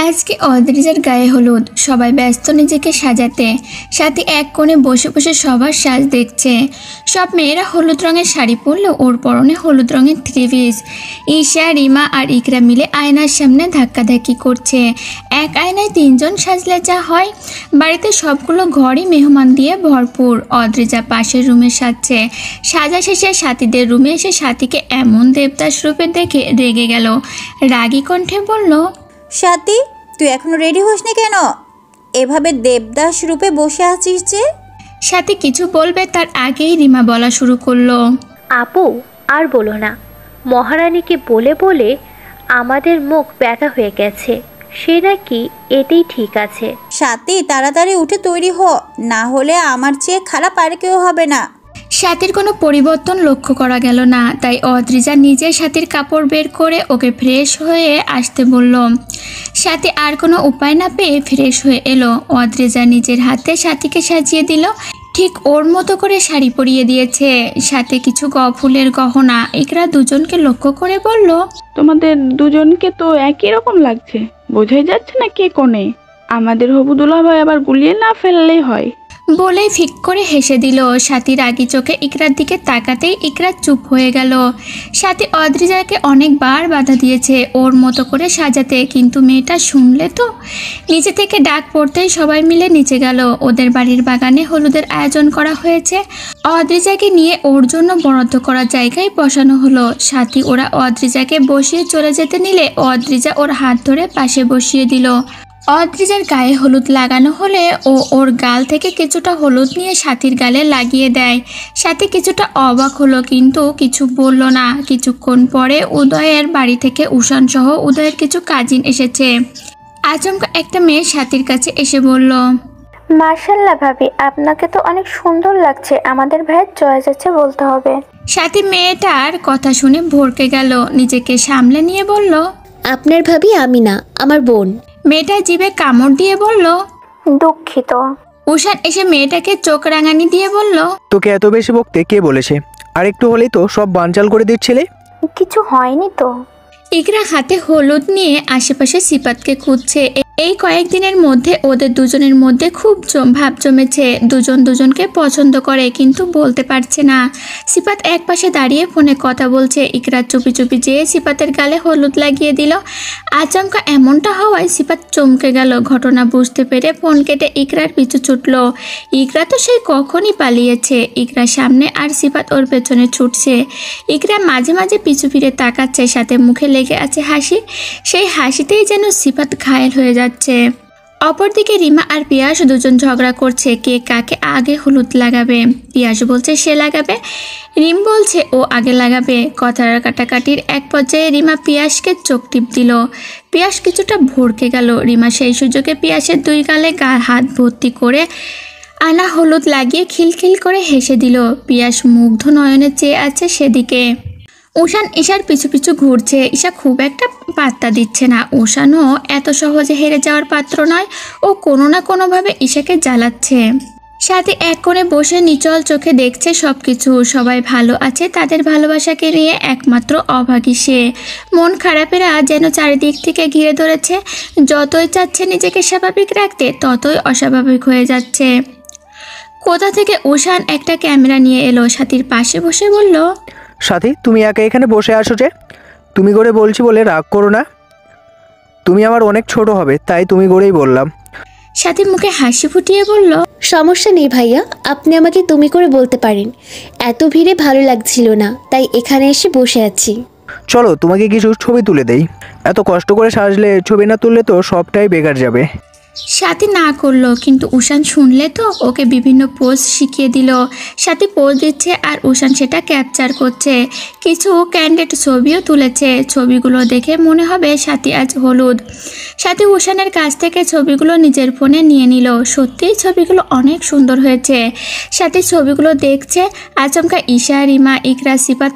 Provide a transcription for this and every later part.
আজকে অদ্রিজার গায়ে হলুদ, সবাই ব্যস্ত নিজেকে সাজাতে। সাথী এক কোণে বসে বসে সবার সাজ দেখছে। সব মেয়েরা হলুদ রঙের শাড়ি পরলেও ওর পরনে হলুদ রঙের থ্রি পিস। ঈশা, রিমা আর ইকরা মিলে আয়নার সামনে ধাক্কাধাক্কি করছে। এক আয়নায় তিনজন সাজলে যা হয়। বাড়িতে সবগুলো ঘরই মেহমান দিয়ে ভরপুর। অদ্রিজা পাশের রুমে সাজছে। সাজা শেষে সাথীদের রুমে এসে সাথীকে এমন দেবদাস রূপে দেখে রেগে গেল। রাগী কণ্ঠে বলল, সাথী, তুই এখনো রেডি হসনি কেন? এভাবে দেবদাস রূপে বসে আছিস যে? সাথী কিছু বলবে তার আগেই রিমা বলা শুরু করলো, আপু আর বলো না, মহারানীকে বলে বলে আমাদের মুখ ব্যথা হয়ে গেছে। সে নাকি এতেই ঠিক আছে। সাথী, তাড়াতাড়ি উঠে তৈরি হ, না হলে আমার চেয়ে খারাপ আর কেউ হবে না। সাথীর কোনো পরিবর্তন লক্ষ্য করা গেল না, তাই অদ্রিজা নিজে সাথীর কাপড় বের করে ওকে ফ্রেশ হয়ে আসতে বলল। সাথী আর কোনো উপায় না পেয়ে ফ্রেশ হয়ে এলো। অদ্রিজা নিজের হাতে সাথীকে সাজিয়ে দিল, ঠিক ওর মতো করে শাড়ি পরিয়ে দিয়েছে, সাথে কিছু ফুলের গহনা। ইকরা দুজনকে লক্ষ্য করে বলল, তোমাদের দুজনকে তো একই রকম লাগছে, বোঝাই যাচ্ছে না কে কোনে। আমাদের হবু দুলাভাই আবার গুলিয়ে না ফেললেই হয়। বলেই ফিক করে হেসে দিল। সাথী রাগী চোখে ইকরার দিকে তাকাতেই ইকরা চুপ হয়ে গেল। সাথী অদ্রিজাকে অনেকবার বাধা দিয়েছে ওর মতো করে সাজাতে, কিন্তু মেয়েটা শুনলে তো। নিচে থেকে ডাক পড়তেই সবাই মিলে নিচে গেল। ওদের বাড়ির বাগানে হলুদের আয়োজন করা হয়েছে। অদ্রিজাকে নিয়ে ওর জন্য বরাদ্দ করা জায়গায় বসানো হলো। সাথী ওরা অদ্রিজাকে বসিয়ে চলে যেতে নিলে অদ্রিজা ওর হাত ধরে পাশে বসিয়ে দিল। অদ্রিজার গায়ে হলুদ লাগানো হলে ও ওর গাল থেকে কিছুটা হলুদ নিয়ে সাথীর গালে লাগিয়ে দেয়। সাথী কিছুটা অবাক হলো, কিন্তু কিছু বলল না। কিছুক্ষণ পরে উদয়ের বাড়ি থেকে উষান সহ উদয়ের কিছু কাজিন এসেছে। আচমকা একটা মেয়ে সাথীর কাছে এসে বলল, মাশাআল্লাহ ভাবি, আপনাকে তো অনেক সুন্দর লাগছে। আমাদের ভাইয়ের চয়েস আছে বলতে হবে। সাথী মেয়েটার কথা শুনে ভরকে গেল, নিজেকে সামলে নিয়ে বলল, আপনার ভাবি আমি না, আমার বোন। মেয়েটা জিভে কামড় দিয়ে বলল, দুঃখিত। উষান এসে মেয়েটাকে চোখ রাঙানি দিয়ে বলল, তোকে এত বেশি বকতে কে বলেছে? আর একটু হলেই তো সব বানচাল করে দিচ্ছিলে। কিছু হয়নি তো। ইকরা হাতে হলুদ নিয়ে আশেপাশে সিপাতকে খুঁজছে। এই কয়েকদিনের মধ্যে ওদের দুজনের মধ্যে খুব ভাব জমেছে। দুজন দুজনকে পছন্দ করে, কিন্তু বলতে পারছে না। সিপাত এক পাশে দাঁড়িয়ে ফোনে কথা বলছে। ইকরা চুপি চুপি যেয়ে সিপাতের গালে হলুদ লাগিয়ে দিল। আচমকা এমনটা হওয়ায় সিপাত চমকে গেল। ঘটনা বুঝতে পেরে ফোন কেটে ইকরার পিছু ছুটল। ইকরা তো সেই কখনই পালিয়েছে। ইকরার সামনে আর সিপাত ওর পেছনে ছুটছে। ইকরা মাঝে মাঝে পিছু ফিরে তাকাচ্ছে, সাথে মুখে লেগে আছে হাসি। সেই হাসিতেই যেন সিপাত ঘায়েল হয়ে যাচ্ছে। অপরদিকে রিমা আর পিয়াস দুজন ঝগড়া করছে, কে কাকে আগে হলুদ লাগাবে। পিয়াস বলছে সে লাগাবে, রিম বলছে ও আগে লাগাবে। কথার কাটাকাটির এক পর্যায়ে রিমা পিয়াসকে চোখ টিপ দিল। পিয়াস কিছুটা ভড়কে গেল। রিমা সেই সুযোগে পিয়াসের দুই গালে হাত ভর্তি করে আনা হলুদ লাগিয়ে খিলখিল করে হেসে দিল। পিয়াস মুগ্ধ নয়নে চেয়ে আছে সেদিকে। উষান ঈশার পিছু পিছু ঘুরছে। ঈশা খুব একটা পাত্তা দিচ্ছে না। উষানও এত সহজে হেরে যাওয়ার পাত্র নয়। ও কোনো না কোনোভাবে ঈশাকে জ্বালাচ্ছে। সাথে এক কোণে বসে নিচল চোখে দেখছে সবকিছু। সবাই ভালো আছে, তাদের ভালোবাসাকে নিয়ে একমাত্র অভাগী সে। মন খারাপেরা যেন চারিদিক থেকে ঘিরে ধরেছে। যতই চাচ্ছে নিজেকে স্বাভাবিক রাখতে, ততই অস্বাভাবিক হয়ে যাচ্ছে। কোথা থেকে উষান একটা ক্যামেরা নিয়ে এলো, সাথীর পাশে বসে বলল, সাথী, তুমি একা এখানে বসে আসো যে? তুমি করে বলছি বলে রাগ করো না। তুমি আমার অনেক ছোট হবে, তাই তুমি করেই বললাম। সাথী মুখে হাসি ফুটিয়ে বলল, সমস্যা নেই ভাইয়া, আপনি আমাকে তুমি করে বলতে পারেন। এত ভিড়ে ভালো লাগছিল না, তাই এখানে এসে বসে আছি। চলো তোমাকে কিছু ছবি তুলে দেই। এত কষ্ট করে সাজলে ছবি না তুললে তো সবটাই বেকার যাবে। সাথী না করলো, কিন্তু উষান শুনলে তো ওকে বিভিন্ন পোজ শিখিয়ে দিল। সাথী পোজ দিচ্ছে আর উষান সেটা ক্যাপচার করছে। কিছু ক্যান্ডিড ছবিও তুলেছে। ছবিগুলো দেখে মনে হবে সাথী আজ হলুদ। সাথী উষানের কাছ থেকে ছবিগুলো নিজের ফোনে নিয়ে নিল। সত্যিই ছবিগুলো অনেক সুন্দর হয়েছে। সাথী ছবিগুলো দেখছে। আচমকা ঈশা, রিমা, ইকরা, সিপাত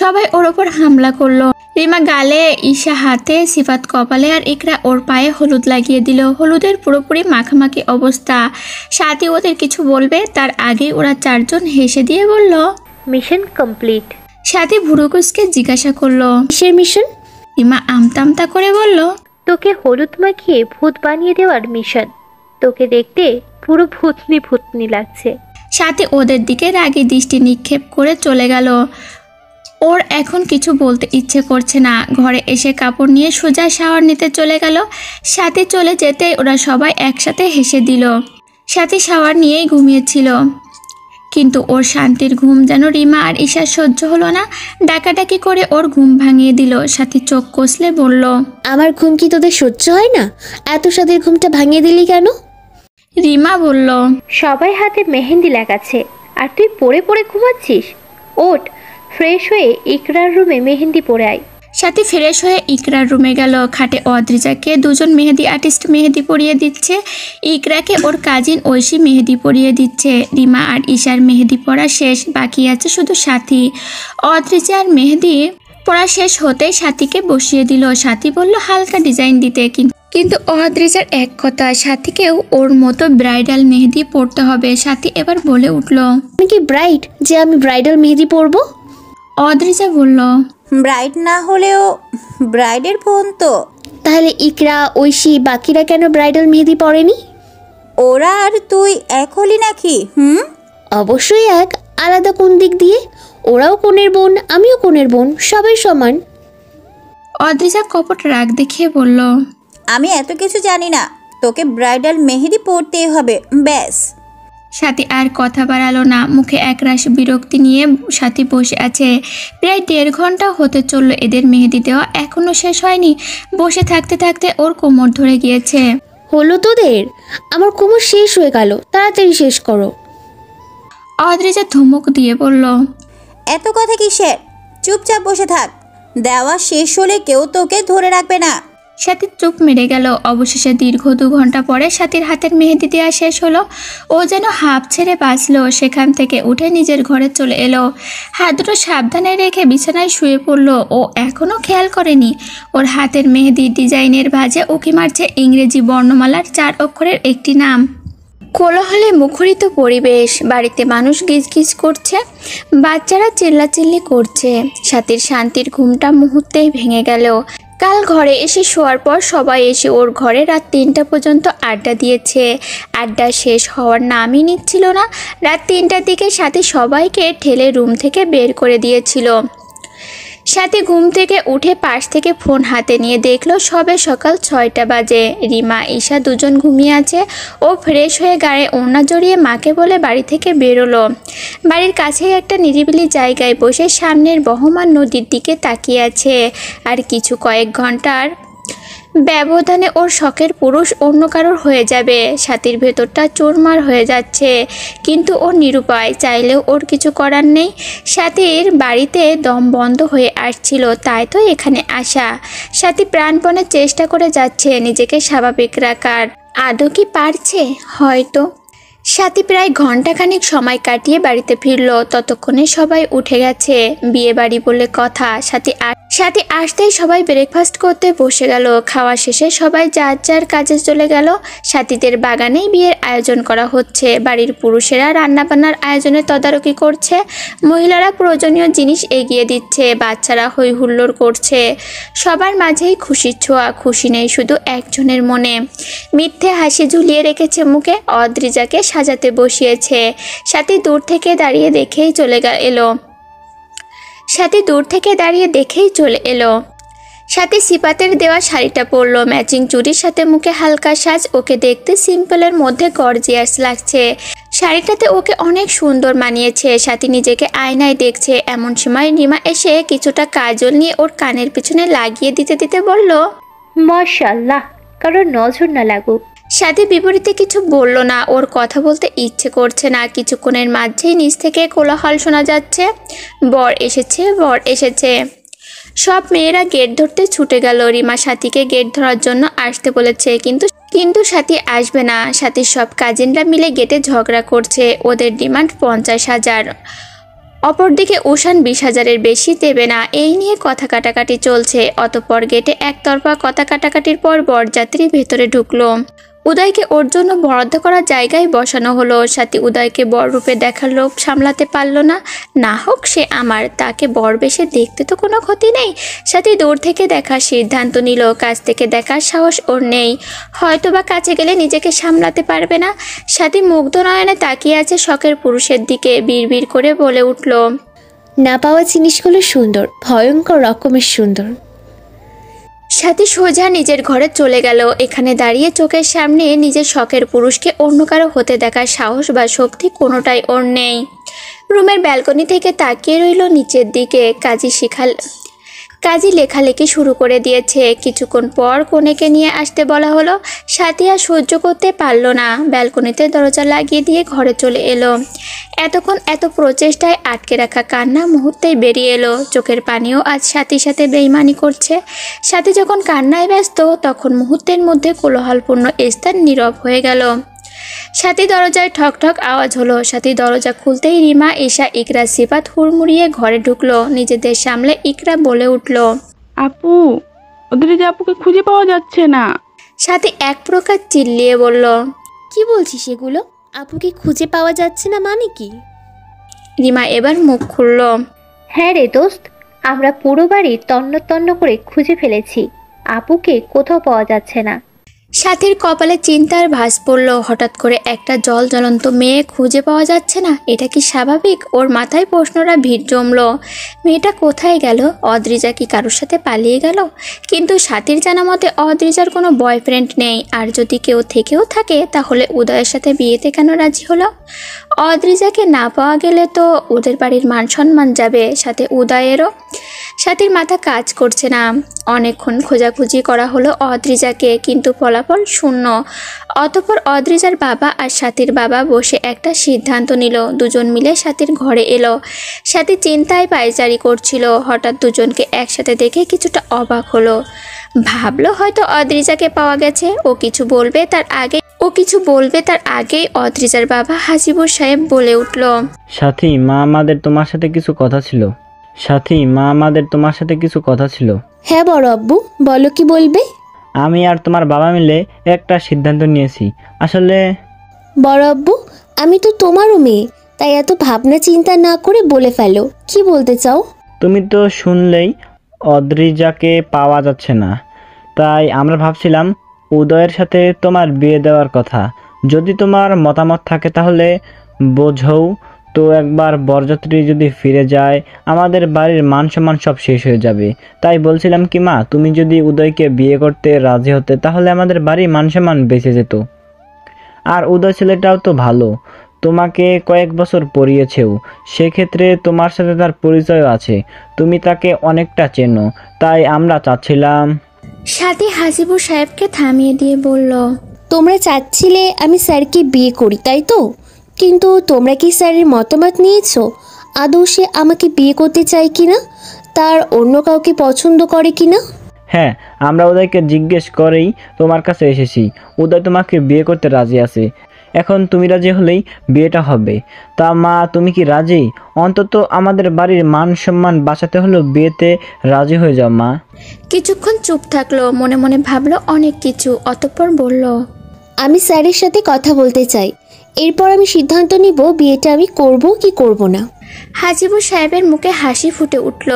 সবাই ওর ওপর হামলা করলো। রিমা গালে, ঈশা হাতে, সিফাত কপালে আর ইকরা ওর পায়ে হলুদ লাগিয়ে দিল। হলুদের পুরোপুরি মাখামাখি অবস্থা। সাথী ওদের কিছু বলবে তার আগে ওরা চারজন হেসে দিয়ে বলল, মিশন কমপ্লিট। সাথী ভুরুকুসকে জিজ্ঞাসা করলো, কিসের মিশন? রিমা আমতা আমতা করে বলল, তোকে হলুদ মাখিয়ে ভূত বানিয়ে দেওয়ার মিশন। তোকে দেখতে পুরো ভূতনি ভূতনি লাগছে। সাথী ওদের দিকে রাগী দৃষ্টি নিক্ষেপ করে চলে গেল। ওর এখন কিছু বলতে ইচ্ছে করছে না। ঘরে এসে কাপড় নিয়ে সোজা শাওয়ার নিতে চলে গেল। সাথী চলে যেতে ওরা সবাই একসাথে হেসে দিল। সাথী শাওয়ার নিয়েই ঘুমিয়েছিল, কিন্তু ওর শান্তির ঘুম যেন রিমা আর ঈশার সহ্য হলো না। ডাকাডাকি করে ওর ঘুম ভাঙিয়ে দিল। সাথী চোখ কষলে বলল, আমার ঘুম কি তোদের সহ্য হয় না? এত সাদের ঘুমটা ভাঙিয়ে দিলি কেন? রিমা বলল, সবাই হাতে মেহেন্দি লাগাচ্ছে আর তুই পড়ে পড়ে ঘুমাচ্ছিস। ওঠ, ফ্রেশ হয়ে ইকরার রুমে মেহেন্দি পরে আয়। সাথী ফ্রেশ হয়ে ইকরার রুমে গেল। খাটে অদ্রিজাকে দুজন মেহেদি আর্টিস্ট মেহেদি পরিয়ে দিচ্ছে। ইকরাকে ওর কাজিন ঐশী মেহেদি পরিয়ে দিচ্ছে। রিমা আর ঈশার মেহেদি পরা শেষ, বাকি আছে শুধু সাথী। অদ্রিজার মেহেদি পড়া শেষ হতেই সাথীকে বসিয়ে দিল। সাথী বলল হালকা ডিজাইন দিতে, কিন্তু অদ্রিজার এক কথা, সাথীকেও ওর মতো ব্রাইডাল মেহেদি পরতে হবে। সাথী এবার বলে উঠল, আমি কি ব্রাইড যে আমি ব্রাইডাল মেহেদি পরবো? অদ্রিজা বলল, ব্রাইড না হলেও ব্রাইডের বোন তো। তাহলে ইকরা, ঐশী, বাকিরা কেন ব্রাইডাল মেহেদি পরেনি? ওরা আর তুই এক হলি নাকি? অবশ্যই এক, আলাদা কোন দিক দিয়ে? ওরাও কোনের বোন, আমিও কোনের বোন, সবাই সমান। অদ্রিজা কপট রাগ দেখিয়ে বলল, আমি এত কিছু জানি না, তোকে ব্রাইডাল মেহেদি পরতেই হবে, ব্যাস। সাথী আর কথা বাড়ালো না। মুখে একরাশ বিরক্তি নিয়ে সাথী বসে আছে। প্রায় 1.5 ঘন্টা হতে চলল এদের মেহেদি দেওয়া, এখনো শেষ হয়নি। বসে থাকতে থাকতে ওর কোমর ধরে গিয়েছে। হলো তোদের? আমার কোমর শেষ হয়ে গেল, তাড়াতাড়ি শেষ করো। অদ্রিজা ধমক দিয়ে বলল, এত কথা কিসের? চুপচাপ বসে থাক, দেওয়া শেষ হলে কেউ তোকে ধরে রাখবে না। সাথী চুপ মেরে গেল। অবশেষে দীর্ঘ 2 ঘন্টা পরে সাথীর হাতের মেহেদি দেওয়া শেষ হলো। ও যেন হাঁপ ছেড়ে বাঁচলো। সেখান থেকে উঠে নিজের ঘরে চলে এলো। হাত দুটো সাবধানে রেখে বিছানায় শুয়ে পড়লো। ও এখনও খেয়াল করেনি ওর হাতের মেহেদির ডিজাইনের ভাঁজে উঁকি মারছে ইংরেজি বর্ণমালার 4 অক্ষরের একটি নাম। কোলাহলে মুখরিত পরিবেশ। বাড়িতে মানুষ গিজগিজ করছে, বাচ্চারা চিল্লাচিল্লি করছে। সাথীর শান্তির ঘুমটা মুহূর্তেই ভেঙে গেল। কাল ঘরে এসে শোয়ার পর সবাই এসে ওর ঘরে রাত 3টা পর্যন্ত আড্ডা দিয়েছে। আড্ডা শেষ হওয়ার নামই নিচ্ছিল না। রাত 3টার দিকে সাথী সবাইকে ঠেলে রুম থেকে বের করে দিয়েছিল। সাথী ঘুম থেকে উঠে পাশ থেকে ফোন হাতে নিয়ে দেখলো সবে সকাল 6টা বাজে। রিমা, ঈশা দুজন ঘুমিয়ে আছে। ও ফ্রেশ হয়ে গায়ে ওড়না জড়িয়ে মাকে বলে বাড়ি থেকে বেরোলো। বাড়ির কাছেই একটা নিরিবিলি জায়গায় বসে সামনের বহমান নদীর দিকে তাকিয়ে আছে। আর কয়েক ঘন্টার ব্যবধানে ওর শখের পুরুষ অন্য কারোর হয়ে যাবে। সাথীর ভেতরটা চোরমার হয়ে যাচ্ছে, কিন্তু ওর নিরুপায়, চাইলেও ওর কিছু করার নেই। সাথীর বাড়িতে দম বন্ধ হয়ে আসছিল, তাই তো এখানে আসা। সাথী প্রাণপণে চেষ্টা করে যাচ্ছে নিজেকে স্বাভাবিক রাখার। আদৌ কি পারছে? হয়তো। সাথী প্রায় ঘন্টাখানিক সময় কাটিয়ে বাড়িতে ফিরল। ততক্ষণে সবাই উঠে গেছে। বিয়ে বাড়ি বলে কথা। সাথী আসতেই সবাই ব্রেকফাস্ট করতে বসে গেল। খাওয়া শেষে সবাই যার যার কাজে চলে গেল। সাথীদের বাগানেই বিয়ের আয়োজন করা হচ্ছে। বাড়ির পুরুষেরা রান্নাবান্নার আয়োজনে তদারকি করছে, মহিলারা প্রয়োজনীয় জিনিস এগিয়ে দিচ্ছে, বাচ্চারা হই হুল্লোড় করছে। সবার মাঝেই খুশির ছোঁয়া। খুশি নেই শুধু একজনের মনে। মিথ্যে হাসি ঝুলিয়ে রেখেছে মুখে। অদ্রিজাকে সাজাতে বসিয়েছে। সাথী দূর থেকে দাঁড়িয়ে দেখেই চলে এলো। সাথী সিপাতের দেওয়া শাড়িটা পরলো, ম্যাচিং চুড়ির সাথে মুখে হালকা সাজ। ওকে দেখতে সিম্পলের মধ্যে গর্জিয়াস লাগছে। শাড়িটাতে ওকে অনেক সুন্দর মানিয়েছে। সাথী নিজেকে আয়নায় দেখছে। এমন সময় রিমা এসে কিছুটা কাজল নিয়ে ওর কানের পিছনে লাগিয়ে দিতে বলল, মাশাআল্লাহ, কারোর নজর না লাগুক। সাথী বিপরীতে কিছু বলল না। ওর কথা বলতে ইচ্ছে করছে না। কিছুক্ষণের মাঝেই নিচ থেকে কোলাহল শোনা যাচ্ছে, বর এসেছে। সব মেয়েরা গেট ধরতে ছুটে গেল। রিমা সাথীকে গেট ধরার জন্য আসতে বলেছে, কিন্তু সাথী আসবে না। সাথীর সব কাজিনরা মিলে গেটে ঝগড়া করছে। ওদের ডিমান্ড 50,000, অপরদিকে উষান 20,000-এর বেশি দেবে না। এই নিয়ে কথা কাটাকাটি চলছে। অতঃপর গেটে একতরফা কথা কাটাকাটির পর বরযাত্রী ভেতরে ঢুকলো। উদয়কে ওর জন্য বরাদ্দ করা জায়গায় বসানো হলো। সাথী উদয়কে বর রূপে দেখার লোভ সামলাতে পারল না। না হোক সে আমার, তাকে বর বেশে দেখতে তো কোনো ক্ষতি নেই। সাথী দূর থেকে দেখার সিদ্ধান্ত নিল, কাছ থেকে দেখার সাহস ওর নেই। হয়তোবা কাছে গেলে নিজেকে সামলাতে পারবে না। সাথী মুগ্ধ নয়নে তাকিয়ে আছে শখের পুরুষের দিকে, বিড়বিড় করে বলে উঠল, না পাওয়া জিনিসগুলো সুন্দর, ভয়ঙ্কর রকমের সুন্দর। সাথী সোজা নিজের ঘরে চলে গেল। এখানে দাঁড়িয়ে চোখের সামনে নিজের শখের পুরুষকে অন্য কারো হতে দেখার সাহস বা শক্তি কোনোটাই ওর নেই। রুমের ব্যালকনি থেকে তাকিয়ে রইল নিচের দিকে। কাজী লেখালেখি শুরু করে দিয়েছে। কিছুক্ষণ পর কনেকে নিয়ে আসতে বলা হলো। সাথী আর সহ্য করতে পারল না, ব্যালকনিতে দরজা লাগিয়ে দিয়ে ঘরে চলে এলো। এতক্ষণ এত প্রচেষ্টায় আটকে রাখা কান্না মুহূর্তেই বেরিয়ে এলো। চোখের পানিও আজ সাথীর সাথে বেইমানি করছে। সাথী যখন কান্নায় ব্যস্ত তখন মুহূর্তের মধ্যে কোলাহলপূর্ণ স্থান নীরব হয়ে গেল। সাথী দরজায় ঠক ঠক আওয়াজ হলো। সাথী দরজা খুলতেই রিমা, ঈশা, ইকরা, সিফাত হুড়মুড়িয়ে ঘরে ঢুকলো। নিজেদের সামলে ইকরা বলে উঠল, আপু, ওদের যে আপুকে খুঁজে পাওয়া যাচ্ছে না। সাথী এক প্রকার চিল্লিয়ে বলল, কি বলছিস এগুলো? আপুকে খুঁজে পাওয়া যাচ্ছে না মানে কি? রিমা এবার মুখ খুলল, হ্যাঁ রে দোস্ত, আমরা পুরো বাড়ি তন্ন তন্ন করে খুঁজে ফেলেছি, আপুকে কোথাও পাওয়া যাচ্ছে না। সাথীর কপালে চিন্তার ভাঁজ পড়ল। হঠাৎ করে একটা জ্বলন্ত মেয়ে খুঁজে পাওয়া যাচ্ছে না, এটা কি স্বাভাবিক? ওর মাথায় প্রশ্নরা ভিড় জমলো। মেয়েটা কোথায় গেল? অদ্রিজা কি কারোর সাথে পালিয়ে গেল? কিন্তু সাথীর জানা মতে অদ্রিজার কোনো বয়ফ্রেন্ড নেই, আর যদি কেউ থেকেও থাকে তাহলে উদয়ের সাথে বিয়েতে কেন রাজি হলো? অদ্রিজাকে না পাওয়া গেলে তো ওদের বাড়ির মান সম্মান যাবে, সাথে উদয়েরও। সাথীর মাথা কাজ করছে না। অনেকক্ষণ খোঁজাখুঁজি করা হলো অদ্রিজাকে, কিন্তু ফলাফল শূন্য। অতঃপর অদ্রিজার বাবা আর সাথীর বাবা বসে একটা সিদ্ধান্ত নিল। দুজন মিলে সাথীর ঘরে এলো। সাথী চিন্তায় পায়চারি করছিল। হঠাৎ দুজনকে একসাথে দেখে কিছুটা অবাক হলো। ভাবলো হয়তো অদ্রিজাকে পাওয়া গেছে। ও কিছু বলবে তার আগেই অদ্রিজার বাবা হাসিবুর সাহেব বলে উঠল, সাথী, মা আমাদের তোমার সাথে কিছু কথা ছিল। সাথী, মা আমাদের তোমার সাথে কিছু কথা ছিল। হ্যাঁ বড় আব্বু, বলো কি বলবে? আমি আর তোমার বাবা মিলে একটা সিদ্ধান্ত নিয়েছি। আসলে বড় আব্বু, আমি তো তোমারও মেয়ে, তাই এত ভাবনা চিন্তা না করে বলে ফেলো, কি বলতে চাও? তুমি তো শুনলেই অদ্রিজাকে পাওয়া যাচ্ছে না, তাই আমরা ভাবছিলাম উদয়ের সাথে তোমার বিয়ে দেওয়ার কথা। যদি তোমার মতামত থাকে তাহলে বোঝও তো, একবার বরযাত্রী যদি ফিরে যায় আমাদের বাড়ির মান সম্মান সব শেষ হয়ে যাবে। তাই বলছিলাম কি মা, তুমি যদি উদয়কে বিয়ে করতে রাজি হতে তাহলে আমাদের বাড়ির মান সম্মান বেঁচে যেত। আর উদয় ছেলেটাও তো ভালো, তোমাকে কয়েক বছর পড়িয়েছেও, সেক্ষেত্রে তোমার সাথে তার পরিচয় আছে, তুমি তাকে অনেকটা চেনো। তাই আমরা চাচ্ছিলাম। সাথী হাসিবুর সাহেবকে থামিয়ে দিয়ে বলল, তোমরা চাচ্ছিলে আমি স্যারকে বিয়ে করি, তাই তো? কিন্তু তোমরা কি স্যারের মতামত নিয়েছো? আদৌ সে আমাকে বিয়ে করতে চায় কিনা, তার অন্য কাউকে পছন্দ করে কিনা? হ্যাঁ, আমরা উদয়কে জিজ্ঞেস করেই তোমার কাছে এসেছি। উদয় তোমাকে বিয়ে করতে রাজি আছে। এখন তুমি রাজি হলেই বিয়েটা হবে। তা মা, তুমি কি রাজি? অন্তত আমাদের বাড়ির মান সম্মান বাঁচাতে হলেও বিয়েতে রাজি হয়ে যাও মা। কিছুক্ষণ চুপ থাকলো, মনে মনে ভাবলো অনেক কিছু। অতঃপর বলল, আমি স্যারের সাথে কথা বলতে চাই, এরপর আমি সিদ্ধান্ত নিব বিয়েটা আমি করব কি করব না। হাজিবুর সাহেবের মুখে হাসি ফুটে উঠল।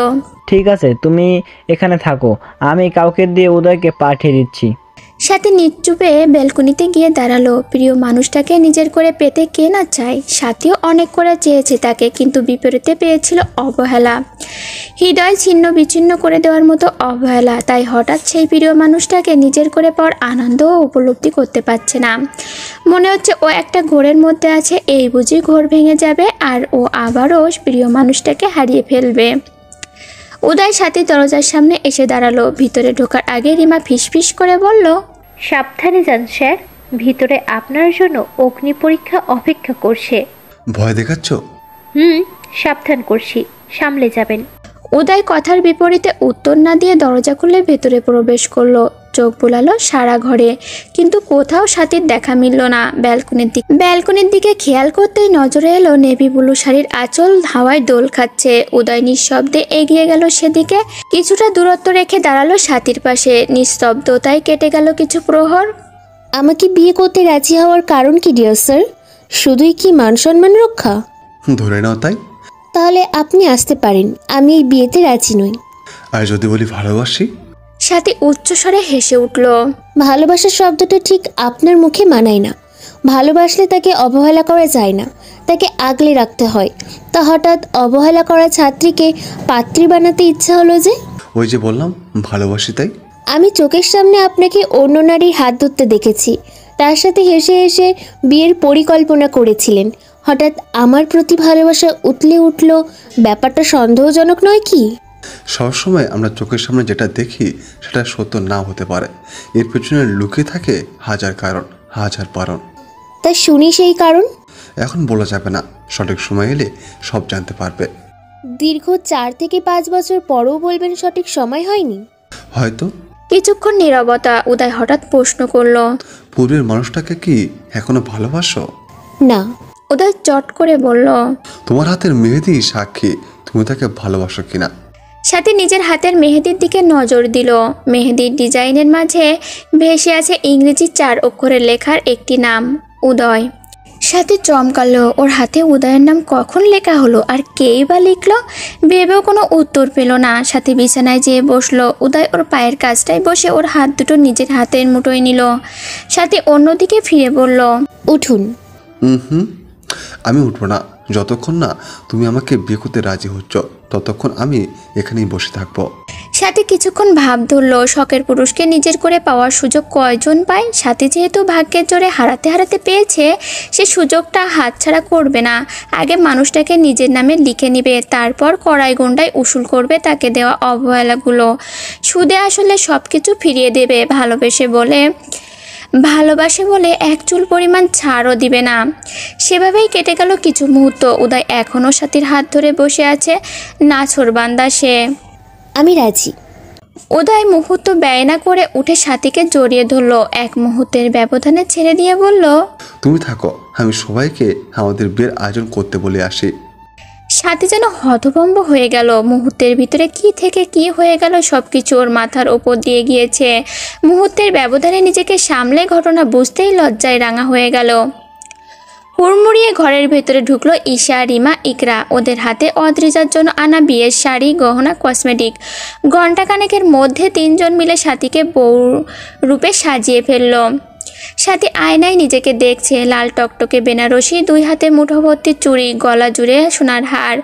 ঠিক আছে, তুমি এখানে থাকো, আমি কাউকে দিয়ে উদয়কে পাঠিয়ে দিচ্ছি। সাথে নিচুপে ব্যালকনিতে গিয়ে দাঁড়ালো। প্রিয় মানুষটাকে নিজের করে পেতে কে না চায়? সাথীও অনেক করে চেয়েছে তাকে, কিন্তু বিপরীতে পেয়েছিল অবহেলা, হৃদয় ছিন্ন বিচ্ছিন্ন করে দেওয়ার মতো অবহেলা। তাই হঠাৎ সেই প্রিয় মানুষটাকে নিজের করে পাওয়ার আনন্দও উপলব্ধি করতে পারছে না। মনে হচ্ছে ও একটা ঘোরের মধ্যে আছে, এই বুঝি ঘোর ভেঙে যাবে আর ও আবারও প্রিয় মানুষটাকে হারিয়ে ফেলবে। উদয় সাথী দরজার সামনে এসে দাঁড়ালো। ভিতরে ঢোকার আগে রিমা ফিসফিস করে বলল, সাবধানে যান স্যার, ভিতরে আপনার জন্য অগ্নি পরীক্ষা অপেক্ষা করছে। ভয় দেখাচ্ছ? সাবধান করছি, সামলে যাবেন। উদয় কথার বিপরীতে উত্তর না দিয়ে দরজা খুলে ভেতরে প্রবেশ করলো। চোখ বুলালো সারা ঘরে, কিন্তু কোথাও সাথীর দেখা মিলল না। ব্যালকনির দিকে খেয়াল করতেই নজরে এলো নেভি ব্লু শাড়ির আঁচল হাওয়ায় দোল খাচ্ছে। উদয় নিঃশব্দে এগিয়ে গেল সেদিকে। কিছুটা দূরত্ব রেখে দাঁড়ালো সাথীর পাশে। নিস্তব্ধতায় কেটে গেল কিছু প্রহর। আমাকে বিয়ে করতে রাজি হওয়ার কারণ কি ডিয়ার স্যার? শুধুই কি মান সম্মান রক্ষা? ধরে নাও তাই। তাহলে আপনি আসতে পারেন, আমি এই বিয়েতে রাজি নই। আর যদি বলি ভালোবাসি? সাথী উচ্চস্বরে হেসে উঠল। ভালোবাসার শব্দটা ঠিক আপনার মুখে মানায় না। ভালোবাসলে তাকে অবহেলা করা যায় না, তাকে আগলে রাখতে হয়। তা হঠাৎ অবহেলা করা ছাত্রীকে পাত্রী বানাতে ইচ্ছা হলো যে? ওই যে বললাম ভালোবাসি তাই। আমি চোখের সামনে আপনাকে অন্য নারীর হাত ধরতে দেখেছি, তার সাথে হেসে হেসে বিয়ের পরিকল্পনা করেছিলেন। হঠাৎ আমার প্রতি ভালোবাসা উতলে উঠল, ব্যাপারটা সন্দেহজনক নয় কি? সবসময় আমরা চোখের সামনে যেটা দেখি সেটা সত্য না হতে পারে, এর পেছনে লুকিয়ে থাকে হাজার কারণ, হাজার পারণ। তা শুনি সেই কারণ। এখন বলা যাবে না, সঠিক সময় এলে সব জানতে পারবে। দীর্ঘ 4 থেকে 5 বছর পরও বলবেন সঠিক সময় হয়নি? হয়তো। কিছুক্ষণ নীরবতা। উদয় হঠাৎ প্রশ্ন করলো, পূর্বের মানুষটাকে কি এখনো ভালোবাসো? না। উদয় চট করে বলল, তোমার হাতের মেহেদি সাক্ষী তুমি তাকে ভালোবাসো কিনা। সাথী নিজের হাতের মেহেদির দিকে নজর দিল। মেহেদির ডিজাইনের মাঝে ভেসে আছে ইংরেজি 4 অক্ষরের লেখার একটি নাম, উদয়। সাথী চমকালো, ওর হাতে উদয়ের নাম কখন লেখা হলো আর কেই বা লিখলো? ভেবেও কোনো উত্তর পেল না। সাথী বিছানায় যেয়ে বসলো। উদয় ওর পায়ের কাছটায় বসে ওর হাত দুটো নিজের হাতের মুঠোয় নিল। সাথী অন্যদিকে ফিরে বলল, উঠুন। আমি উঠবো না, যতক্ষণ না তুমি আমাকে বিয়ে করতে রাজি হচ্ছ ততক্ষণ আমি এখানেই বসে থাকবো। সাথী কিছুক্ষণ ভাব ধরলো, শখের পুরুষকে নিজের করে পাওয়ার সুযোগ কয়জন পায়? সাথী যেহেতু ভাগ্যের জোরে হারাতে হারাতে পেয়েছে, সে সুযোগটা হাতছাড়া করবে না। আগে মানুষটাকে নিজের নামে লিখে নেবে, তারপর কড়াই গন্ডায় উসুল করবে তাকে দেওয়া অবহেলাগুলো। সুদে আসলে সব কিছু ফিরিয়ে দেবে। ভালোবাসে বলে এক চুল পরিমাণ ছাড়ও দিবে না। সেভাবেই কেটে গেল কিছু মুহূর্ত। উদয় এখনও সাথীর হাত ধরে বসে আছে। নাছোড়বান্দা সে। আমি রাজি। উদয় মুহূর্ত ব্যয় না করে উঠে সাথীকে জড়িয়ে ধরলো। এক মুহূর্তের ব্যবধানে ছেড়ে দিয়ে বলল, তুমি থাকো, আমি সবাইকে আমাদের বিয়ের আয়োজন করতে বলে আসি। সাথী যেন হতভম্ব হয়ে গেল। মুহূর্তের ভিতরে কি থেকে কি হয়ে গেল, সবকিছু ওর মাথার ওপর দিয়ে গিয়েছে। মুহূর্তের ব্যবধানে নিজেকে সামলে ঘটনা বুঝতেই লজ্জায় রাঙা হয়ে গেল। হুড়মুড়িয়ে ঘরের ভেতরে ঢুকলো ঈশা, রিমা, ইকরা। ওদের হাতে অদ্রিজার জন্য আনা বিয়ের শাড়ি, গহনা, কসমেটিক। ঘণ্টাখানেকের মধ্যে 3 জন মিলে সাথীকে বউ রূপে সাজিয়ে ফেলল। সাথী আয়নায় নিজেকে দেখছে। লাল টকটকে বেনারসি, 2 হাতে মুঠো ভর্তি চুড়ি, গলা জুড়ে সোনার হার,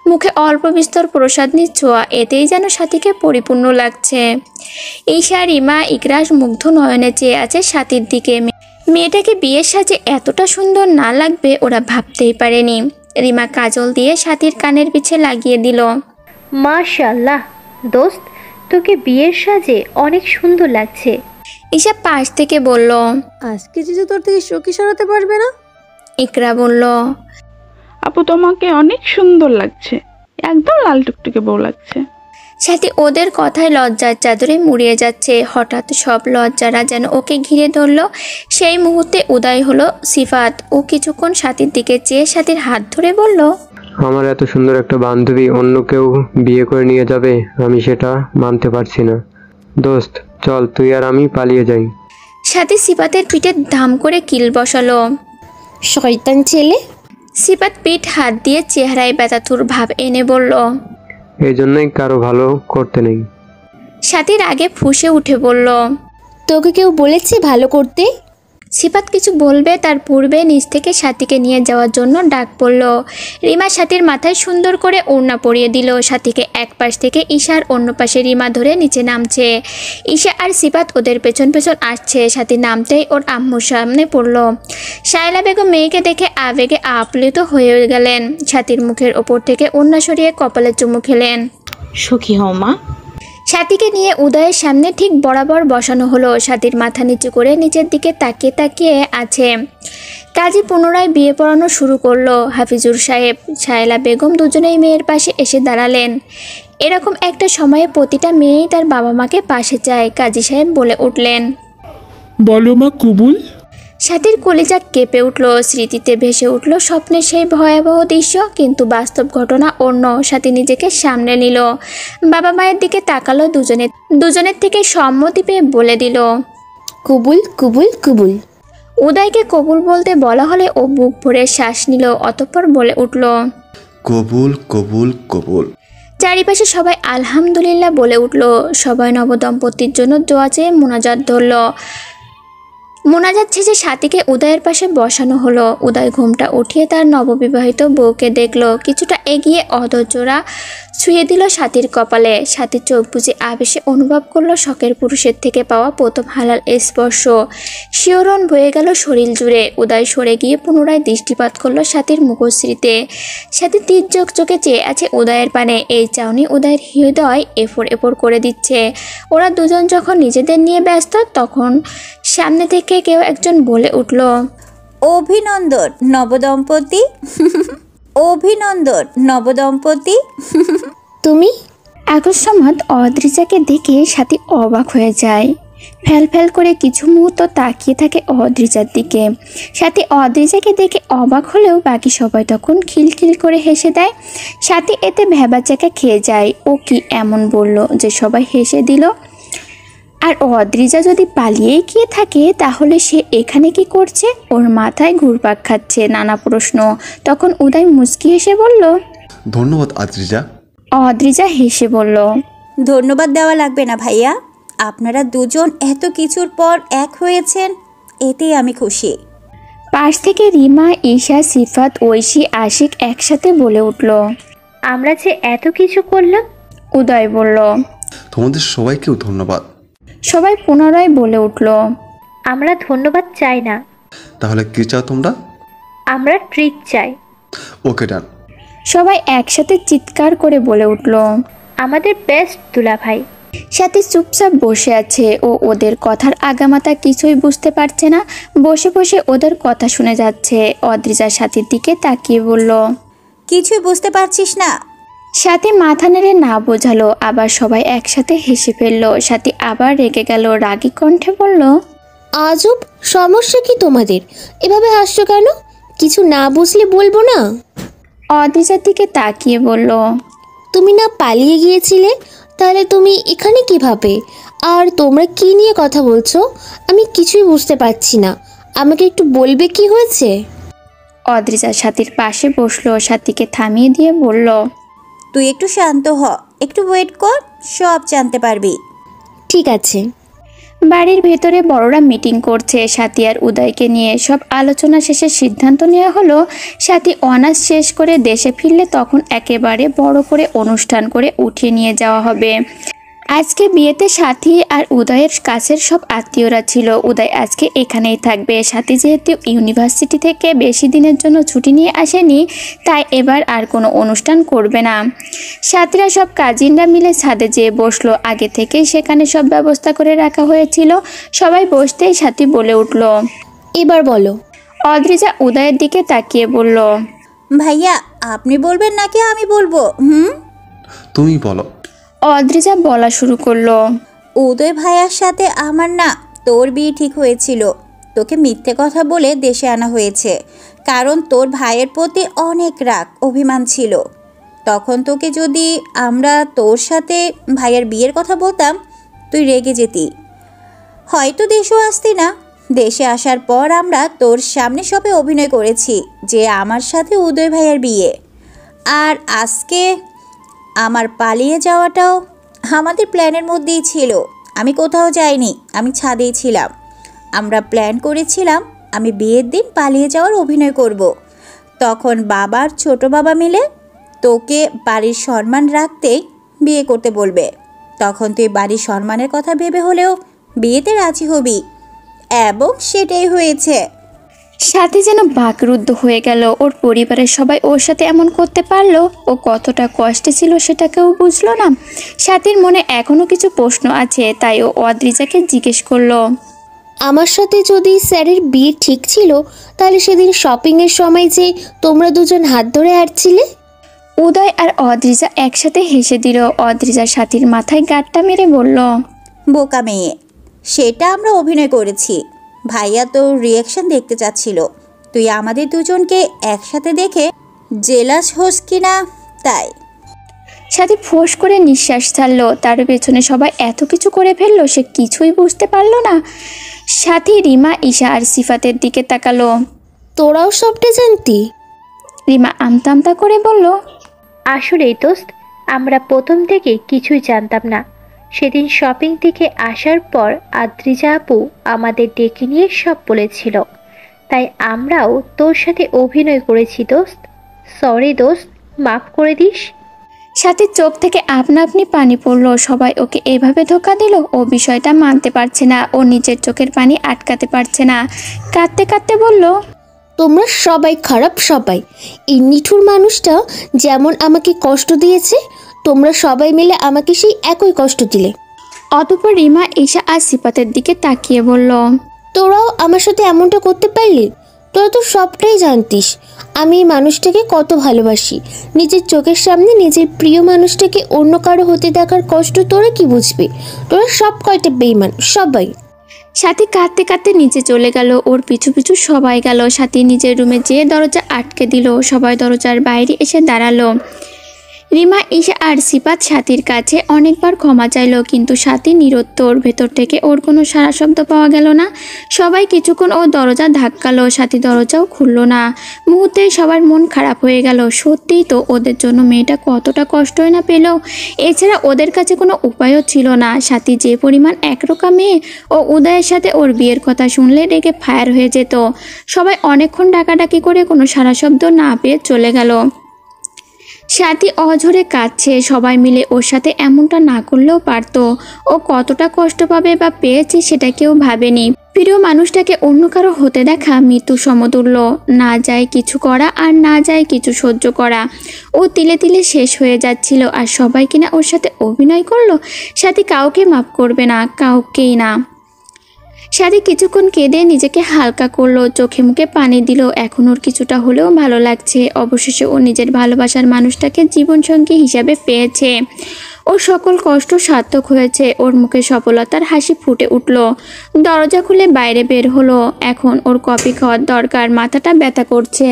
মুখে অল্প বিস্তর প্রসাদনির ছোঁয়া। এতেই যেন সাথীকে পরিপূর্ণ লাগছে। ঈশা, রিমা, ইকরা মুগ্ধ নয়নে চেয়ে আছে সাথীর দিকে। মেয়েটাকে বিয়ের সাজে এতটা সুন্দর না লাগবে ওরা ভাবতেই পারেনি। রিমা কাজল দিয়ে সাথীর কানের পিছে লাগিয়ে দিল। মাশাআল্লাহ দোস্ত, তোকে বিয়ের সাজে অনেক সুন্দর লাগছে। ঈশা পাশ থেকে বলল, আজকে যে তোর থেকে শোকি সরাতে পারবে না। ইকরা বলল, আপু তোমাকে অনেক সুন্দর লাগছে, একদম লাল টুকটুকে বউ লাগছে। সাথী ওদের কথায় লজ্জার চাদরে মুড়িয়ে যাচ্ছে। হঠাৎ সব লজ্জারা যেন ওকে ঘিরে ধরল। সেই মুহূর্তে উদয় হলো সিফাত। ও কিছুক্ষণ সাথীর দিকে চেয়ে সাথীর হাত ধরে বলল, আমার এত সুন্দর একটা বান্ধবী অন্য কেউ বিয়ে করে নিয়ে যাবে, আমি সেটা মানতে পারছি না। দোস্ত চল, তুই আর আমি পালিয়ে যাই। সাথী সিফাতের পিঠে ধাম করে কিল বসালো। শয়তান ছেলে। সিফাত পিঠ হাত দিয়ে চেহারায় ব্যথাতুর ভাব এনে বলল, এই জন্যই কারো ভালো করতে নেই। সাথীর আগে ফুঁসে উঠে বলল, তোকে কেউ বলেছে ভালো করতে? সিফাত কিছু বলবে তার পূর্বে নিচ থেকে সাথীকে নিয়ে যাওয়ার জন্য ডাক পড়ল। রিমা সাথীর মাথায় সুন্দর করে ওড়না পরিয়ে দিল। সাথীকে এক পাশ থেকে ঈশার অন্য পাশে রিমা ধরে নিচে নামছে। ঈশা আর সিফাত ওদের পেছন পেছন আসছে। সাথী নামতেই ওর আম্মুর সামনে পড়ল। শায়লা বেগম মেয়েকে দেখে আবেগে আপ্লুত হয়ে গেলেন। সাথীর মুখের ওপর থেকে ওড়না সরিয়ে কপালে চুমু খেলেন। সুখী হও মা। সাথীকে নিয়ে উদয়ের সামনে ঠিক বরাবর বসানো হলো। সাথীর মাথা নিচু করে নিচের দিকে তাকিয়ে তাকিয়ে আছে। কাজী পুনরায় বিয়ে পড়ানো শুরু করলো। হাফিজুর সাহেব, শায়লা বেগম দুজনেই মেয়ের পাশে এসে দাঁড়ালেন। এরকম একটা সময়ে প্রতিটা মেয়েই তার বাবা মাকে পাশে চায়। কাজী সাহেব বলে উঠলেন, বলো মা কবুল। সাথীর কলিজা কেঁপে উঠল। স্মৃতিতে ভেসে উঠল স্বপ্নের সেই ভয়াবহ দৃশ্য, কিন্তু বাস্তব ঘটনা অন্য। সাথী নিজেকে সামনে নিল। বাবা মায়ের দিকে তাকালো। দুজনের থেকে সম্মতি পেয়ে বলে দিল, কুবুল কুবুল কুবুল। উদয়কে কবুল বলতে বলা হলে ও বুক ভরে শ্বাস নিল, অতঃপর বলে উঠল, কবুল কবুল কবুল। চারিপাশে সবাই আলহামদুলিল্লাহ বলে উঠল। সবাই নবদম্পতির জন্য দোয়া চেয়ে মোনাজাত ধরল। মোনাজাত শেষে সাথীকে উদয়ের পাশে বসানো হলো। উদয় ঘুমটা উঠিয়ে তার নববিবাহিত বউকে দেখলো। কিছুটা এগিয়ে অধৈর্যরা ছুঁয়ে দিল সাথীর কপালে। সাথী চোখ বুজে আবেশে অনুভব করলো শখের পুরুষের থেকে পাওয়া প্রথম হালাল স্পর্শ। শিহরণ বয়ে গেল শরীর জুড়ে। উদয় সরে গিয়ে পুনরায় দৃষ্টিপাত করলো সাথীর মুখশ্রীতে। সাথী তীর্যক চোখে চেয়ে আছে উদয়ের পানে। এই চাউনি উদয়ের হৃদয় এফোড় এফোড় করে দিচ্ছে। ওরা দুজন যখন নিজেদের নিয়ে ব্যস্ত, তখন সামনে থেকে কেউ একজন বলে উঠল, অভিনন্দন নবদম্পতি। অভিনন্দন নবদম্পতি। তুমি? আকস্মাৎ অদ্রিজাকে দেখে সাথী অবাক হয়ে যায়। ফ্যাল ফ্যাল করে কিছু মুহূর্ত তাকিয়ে থাকে অদ্রিজার দিকে। সাথী অদ্রিজাকে দেখে অবাক হলেও বাকি সবাই তখন খিলখিল করে হেসে দেয়। সাথী এতে ভ্যাবাচাকা খেয়ে যায়। ও কি এমন বলল যে সবাই হেসে দিল? আর অদ্রিজা যদি পালিয়ে গিয়ে থাকে তাহলে সে এখানে কি করছে? ওর মাথায় ঘুরপাক খাচ্ছে নানা প্রশ্ন। তখন উদয় মুচকি হেসে বলল, ধন্যবাদ আদ্রিজা। অদ্রিজা হেসে বলল, ধন্যবাদ দেওয়া লাগবে না ভাইয়া, আপনারা দুজন এত কিছুর পর এক হয়েছেন, এতেই আমি খুশি। পাশ থেকে রিমা, ঈশা, সিফাত, ঐশী, আশিক একসাথে বলে উঠল, আমরা যে এত কিছু করলাম। উদয় বলল, তোমাদের সবাইকেও ধন্যবাদ। সবাই পুনরায় বলে উঠল, আমরা ধন্যবাদ চাই না, তাহলে কি চাও তোমরা? আমরা ট্রিট চাই। ওকে ডান। সবাই একসাথে চিৎকার করে বলে উঠল, আমাদের বেস্ট দুলাভাই। সাথী চুপচাপ বসে আছে। ও ওদের কথার আগামাতা কিছুই বুঝতে পারছে না। বসে বসে ওদের কথা শুনে যাচ্ছে। অদ্রিজা সাথীর দিকে তাকিয়ে বলল, কিছুই বুঝতে পারছিস না? সাথী মাথা নেড়ে না বোঝালো। আবার সবাই একসাথে হেসে ফেললো। সাথী আবার রেগে গেল, রাগী কণ্ঠে বলল, আজব, সমস্যা কি তোমাদের? এভাবে হাসছো কেন? কিছু না বুঝলে বলবো না? অদ্রিজার দিকে তাকিয়ে বলল, তুমি না পালিয়ে গিয়েছিলে? তাহলে তুমি এখানে কিভাবে? আর তোমরা কি নিয়ে কথা বলছো? আমি কিছুই বুঝতে পারছি না। আমাকে একটু বলবে কি হয়েছে? অদ্রিজা সাথীর পাশে বসলো। সাথীকে থামিয়ে দিয়ে বলল, তুই একটু শান্ত হ, একটু ওয়েট কর, সব জানতে পারবি। ঠিক আছে। বাড়ির ভেতরে বড়রা মিটিং করছে সাথী আর উদয়কে নিয়ে। সব আলোচনা শেষে সিদ্ধান্ত নেওয়া হলো, সাথী অনার্স শেষ করে দেশে ফিরলে তখন একেবারে বড় করে অনুষ্ঠান করে উঠিয়ে নিয়ে যাওয়া হবে। আজকে বিয়েতে সাথী আর উদয়ের কাছের সব আত্মীয়রা ছিল। উদয় আজকে এখানেই থাকবে। সাথী যেহেতু ইউনিভার্সিটি থেকে বেশি দিনের জন্য ছুটি নিয়ে আসেনি, তাই এবার আর কোনো অনুষ্ঠান করবে না। সাথীরা সব কাজিনরা মিলে ছাদে যেয়ে বসলো। আগে থেকেই সেখানে সব ব্যবস্থা করে রাখা হয়েছিল। সবাই বসতেই সাথী বলে উঠল, এবার বলো। অদ্রিজা উদয়ের দিকে তাকিয়ে বলল, ভাইয়া আপনি বলবেন নাকি আমি বলবো? তুমি বলো। অদ্রিজা বলা শুরু করলো, উদয় ভাইয়ার সাথে আমার না তোর বিয়ে ঠিক হয়েছিল। তোকে মিথ্যে কথা বলে দেশে আনা হয়েছে, কারণ তোর ভাইয়ের প্রতি অনেক রাগ অভিমান ছিল। তখন তোকে যদি আমরা তোর সাথে ভাইয়ের বিয়ের কথা বলতাম, তুই রেগে যেতি, হয়তো দেশেও আসতি না। দেশে আসার পর আমরা তোর সামনে সবে অভিনয় করেছি যে আমার সাথে উদয় ভাইয়ের বিয়ে। আর আজকে আমার পালিয়ে যাওয়াটাও আমাদের প্ল্যানের মধ্যেই ছিল। আমি কোথাও যাইনি, আমি ছাদেই ছিলাম। আমরা প্ল্যান করেছিলাম আমি বিয়ের দিন পালিয়ে যাওয়ার অভিনয় করব। তখন বাবার ছোট বাবা মিলে তোকে বাড়ির সম্মান রাখতেই বিয়ে করতে বলবে। তখন তুই বাড়ির সম্মানের কথা ভেবে হলেও বিয়েতে রাজি হবি, এবং সেটাই হয়েছে। সাথী যেন বাকরুদ্ধ হয়ে গেল। ওর পরিবারের সবাই ওর সাথে এমন করতে পারলো। ও কতটা কষ্টে ছিল সেটা কেউ বুঝলো না। সাথীর মনে এখনো কিছু প্রশ্ন আছে, তাই ও অদ্রিজাকে জিজ্ঞেস করলো, আমার সাথে যদি স্যারের বিয়ে ঠিক ছিল, তাহলে সেদিন শপিংয়ের সময় যে তোমরা দুজন হাত ধরে হাঁটছিলে? উদয় আর অদ্রিজা একসাথে হেসে দিল। অদ্রিজা সাথীর মাথায় গাঁটটা মেরে বলল, বোকা মেয়ে, সেটা আমরা অভিনয় করেছি। ভাইয়া তোর রিয়াকশন দেখতে চাচ্ছিল, তুই আমাদের দুজনকে একসাথে দেখে জেলাস হোস কিনা তাই। সাথী ফোঁস করে নিঃশ্বাস ছাড়লো। তার পেছনে সবাই এত কিছু করে ফেললো, সে কিছুই বুঝতে পারলো না। সাথী রিমা, ঈশা আর সিফাতের দিকে তাকালো। তোরাও সবটা জানতি? রিমা আমতা আমতা করে বলল, আসলেই দোস্ত, আমরা প্রথম থেকে কিছুই জানতাম না। সেদিন শপিং থেকে আসার পর আদ্রিজা আপু আমাদের ডেকে নিয়ে সব বলেছিল, তাই আমরাও তোর সাথে অভিনয় করেছি দোস্ত। সরি দোস্ত, মাফ করে দিস। সাথীর চোখ থেকে আপনা আপনি পানি পড়লো। সবাই ওকে এভাবে ধোকা দিল। ও বিষয়টা মানতে পারছে না, ও নিজের চোখের পানি আটকাতে পারছে না। কাঁদতে কাঁদতে বলল, তোমরা সবাই খারাপ, সবাই। এই নিঠুর মানুষটা যেমন আমাকে কষ্ট দিয়েছে, তোমরা সবাই মিলে আমাকে সেই একই কষ্ট দিলে। অতঃপর রিমা, ঈশা আর সিফাতের দিকে তাকিয়ে বলল, তোরাও আমার সাথে এমনটা করতে পারলি? তোরা তো সবটাই জানতিস আমি এই মানুষটাকে কত ভালোবাসি। নিজের চোখের সামনে নিজের প্রিয় মানুষটাকে অন্য কারো হতে দেখার কষ্ট তোরা কি বুঝবি? তোরা সব কয়টা বেঈমান, সবাই। সাথী কাঁদতে কাঁদতে নিচে চলে গেল। ওর পিছু পিছু সবাই গেল। সাথী নিজের রুমে যেয়ে দরজা আটকে দিল। সবাই দরজার বাইরে এসে দাঁড়ালো। রিমা, ঈশা আর সিফাত সাথীর কাছে অনেকবার ক্ষমা চাইলো, কিন্তু সাথী নিরুত্তর। ভেতর থেকে ওর কোনো সারা শব্দ পাওয়া গেল না। সবাই কিছুক্ষণ ও দরজা ধাক্কালো, সাথী দরজাও খুললো না। মুহূর্তে সবার মন খারাপ হয়ে গেল। সত্যিই তো, ওদের জন্য মেয়েটা কতটা কষ্টই না পেল। এছাড়া ওদের কাছে কোনো উপায়ও ছিল না। সাথী যে পরিমাণ একরোকা মেয়ে, ও উদয়ের সাথে ওর বিয়ের কথা শুনলে রেগে ফায়ার হয়ে যেত। সবাই অনেকক্ষণ ডাকাডাকি করে কোনো সারা শব্দ না পেয়ে চলে গেল। সাথী অঝরে কাঁদছে। সবাই মিলে ওর সাথে এমনটা না করলেও পারতো। ও কতটা কষ্ট পাবে বা পেয়েছে সেটা কেউ ভাবেনি। প্রিয় মানুষটাকে অন্য কারো হতে দেখা মৃত্যু সমতুল্য। না যায় কিছু করা আর না যায় কিছু সহ্য করা। ও তিলে তিলে শেষ হয়ে যাচ্ছিল। আর সবাই কিনা ওর সাথে অভিনয় করলো। সাথী কাউকে মাফ করবে না, কাউকেই না। সাথী কিছুক্ষণ কেঁদে নিজেকে হালকা করলো, চোখে মুখে পানি দিল। এখন ওর কিছুটা হলেও ভালো লাগছে। অবশেষে ও নিজের ভালোবাসার মানুষটাকে জীবনসঙ্গী হিসাবে পেয়েছে। ওর সকল কষ্ট সার্থক হয়েছে। ওর মুখে সফলতার হাসি ফুটে উঠল। দরজা খুলে বাইরে বের হলো। এখন ওর কফি খাওয়ার দরকার, মাথাটা ব্যথা করছে।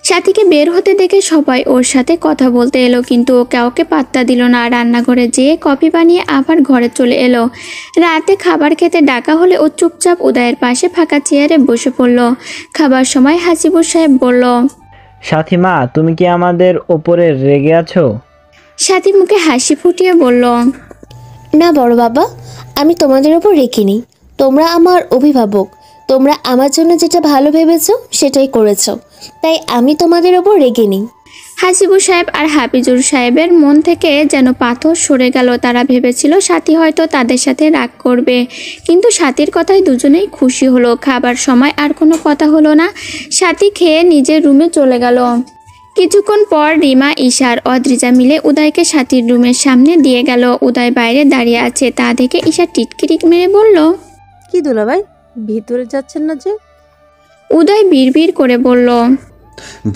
সাথীকে বের হতে দেখে সবাই ওর সাথে কথা বলতে এলো, কিন্তু ও কাউকে পাত্তা দিল না। রান্নাঘরে যেয়ে কফি বানিয়ে আবার ঘরে চলে এলো। রাতে খাবার খেতে ডাকা হলে ও চুপচাপ উদয়ের পাশে ফাঁকা চেয়ারে বসে পড়ল। খাবার সময় হাসিবুর সাহেব বলল, সাথী মা, তুমি কি আমাদের ওপরে রেগে আছো? সাথী মুখে হাসি ফুটিয়ে বলল, না বড় বাবা, আমি তোমাদের ওপর রেখে নিই। তোমরা আমার অভিভাবক। তোমরা আমার জন্য যেটা ভালো ভেবেছো সেটাই করেছো, তাই আমি তোমাদের ওপর রেগে নিই। হাসিবুর সাহেব আর হাফিজুর সাহেবের মন থেকে যেন পাথর সরে গেল। তারা ভেবেছিল সাথী হয়তো তাদের সাথে রাগ করবে, কিন্তু সাথীর কথায় দুজনেই খুশি হলো। খাবার সময় আর কোনো কথা হলো না। সাথী খেয়ে নিজের রুমে চলে গেল। কিছুক্ষণ পর রিমা, ঈশা আর অদ্রিজা মিলে উদয়কে সাথীর রুমের সামনে দিয়ে গেল। উদয় বাইরে দাঁড়িয়ে আছে, তা দেখে ঈশা টিটকিরি মেরে বলল, কি দুলাভাই, ভিতরে যাচ্ছেন না যে? উদয় বিড়বিড় করে বলল,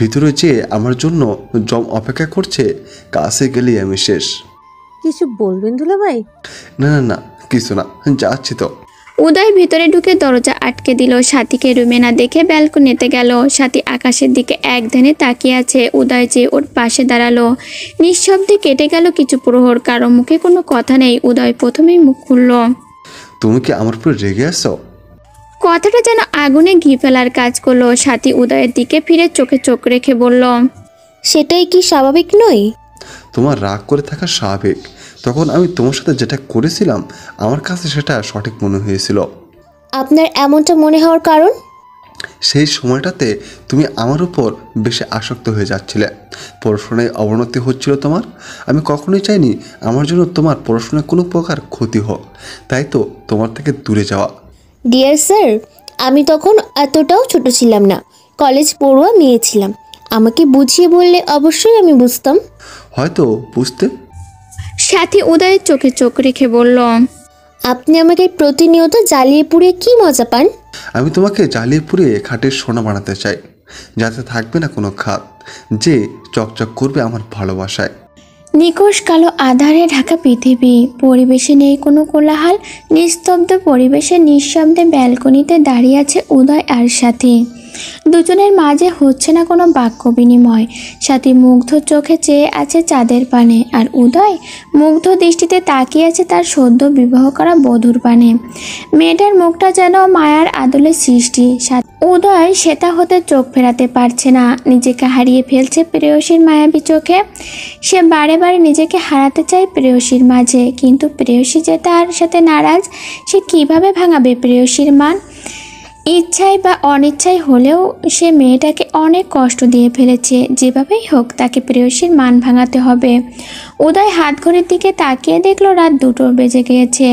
ভিতরে যে আমার জন্য জম অপেক্ষা করছে, কাছে গেলেই আমি শেষ। কিছু বলবেন দুলাভাই? না না না, কিছু না, যাচ্ছি তো। উদয় ভিতরে ঢুকে দরজা আটকে দিল। সাথীকে রুমে না দেখে ব্যালকনিতে গেল। সাথী আকাশের দিকে এক ধ্যানে তাকিয়ে আছে। উদয় যে ওর পাশে দাঁড়ালো। নিঃশব্দে কেটে গেল কিছু প্রহর। কারো মুখে কোনো কথা নেই। উদয় প্রথমেই মুখ খুলল, তুমি কি আমার উপর রেগে আছো? কথাটা যেন আগুনে ঘি ফেলার কাজ করলো। সাথী উদয়ের দিকে ফিরে চোখে চোখ রেখে বলল, সেটাই কি স্বাভাবিক নয়? তোমার রাগ করে থাকা স্বাভাবিক। তখন আমি তোমার সাথে যেটা করেছিলাম, আমার কাছে সেটা সঠিক মনে হয়েছিল। আপনার এমনটা মনে হওয়ার কারণ? সেই সময়টাতে তুমি আমার উপর বেশি আসক্ত হয়ে যাচ্ছিলে। পড়াশোনায় অবনতি হচ্ছিল তোমার। আমি কখনোই চাইনি আমার জন্য তোমার পড়াশোনায় কোনো প্রকার ক্ষতি হোক, তাই তো তোমার থেকে দূরে যাওয়া। ডিয়ার স্যার, আমি তখন এতটাও ছোট ছিলাম না। কলেজ পড়ুয়া মেয়ে ছিলাম। আমাকে বুঝিয়ে বললে অবশ্যই আমি বুঝতাম। হয়তো বুঝতে। সাথী উদয়ের চোখে চোখ রেখে বলল, আপনি আমাকে প্রতিনিয়ত জ্বালিয়ে পুড়িয়ে কি মজা পান? আমি তোমাকে জ্বালিয়ে পুড়িয়ে খাটের সোনা বানাতে চাই, যাতে থাকবে না কোনো খাত, যে চকচক করবে আমার ভালোবাসায়। নিকোষ কালো আধারে ঢাকা পৃথিবী। পরিবেশে নেই কোনো কোলাহল। নিস্তব্ধ পরিবেশে নিঃশব্দে ব্যালকনিতে দাঁড়িয়ে আছে উদয় আর সাথী। দুজনের মাঝে হচ্ছে না কোনো বাক্য বিনিময়। সাথী মুগ্ধ চোখে চেয়ে আছে চাঁদের পানে, আর উদয় মুগ্ধ দৃষ্টিতে তাকিয়ে আছে তার সদ্য বিবাহ করা বধূর পানে। মেয়েটার মুখটা যেন মায়ার আদলের সৃষ্টি। উদয় সেটা হতে চোখ ফেরাতে পারছে না, নিজেকে হারিয়ে ফেলছে প্রেয়সীর মায়াবী চোখে। সে বারে বারে নিজেকে হারাতে চায় প্রেয়সীর মাঝে, কিন্তু প্রেয়সী যে তার সাথে নারাজ। সে কিভাবে ভাঙাবে প্রেয়সীর মান? ইচ্ছায় বা অনিচ্ছায় হলেও সে মেয়েটাকে অনেক কষ্ট দিয়ে ফেলেছে। যেভাবেই হোক তাকে প্রেয়সীর মান ভাঙাতে হবে। উদয় হাত ঘড়ির দিকে তাকিয়ে দেখলো রাত 2টো বেজে গিয়েছে।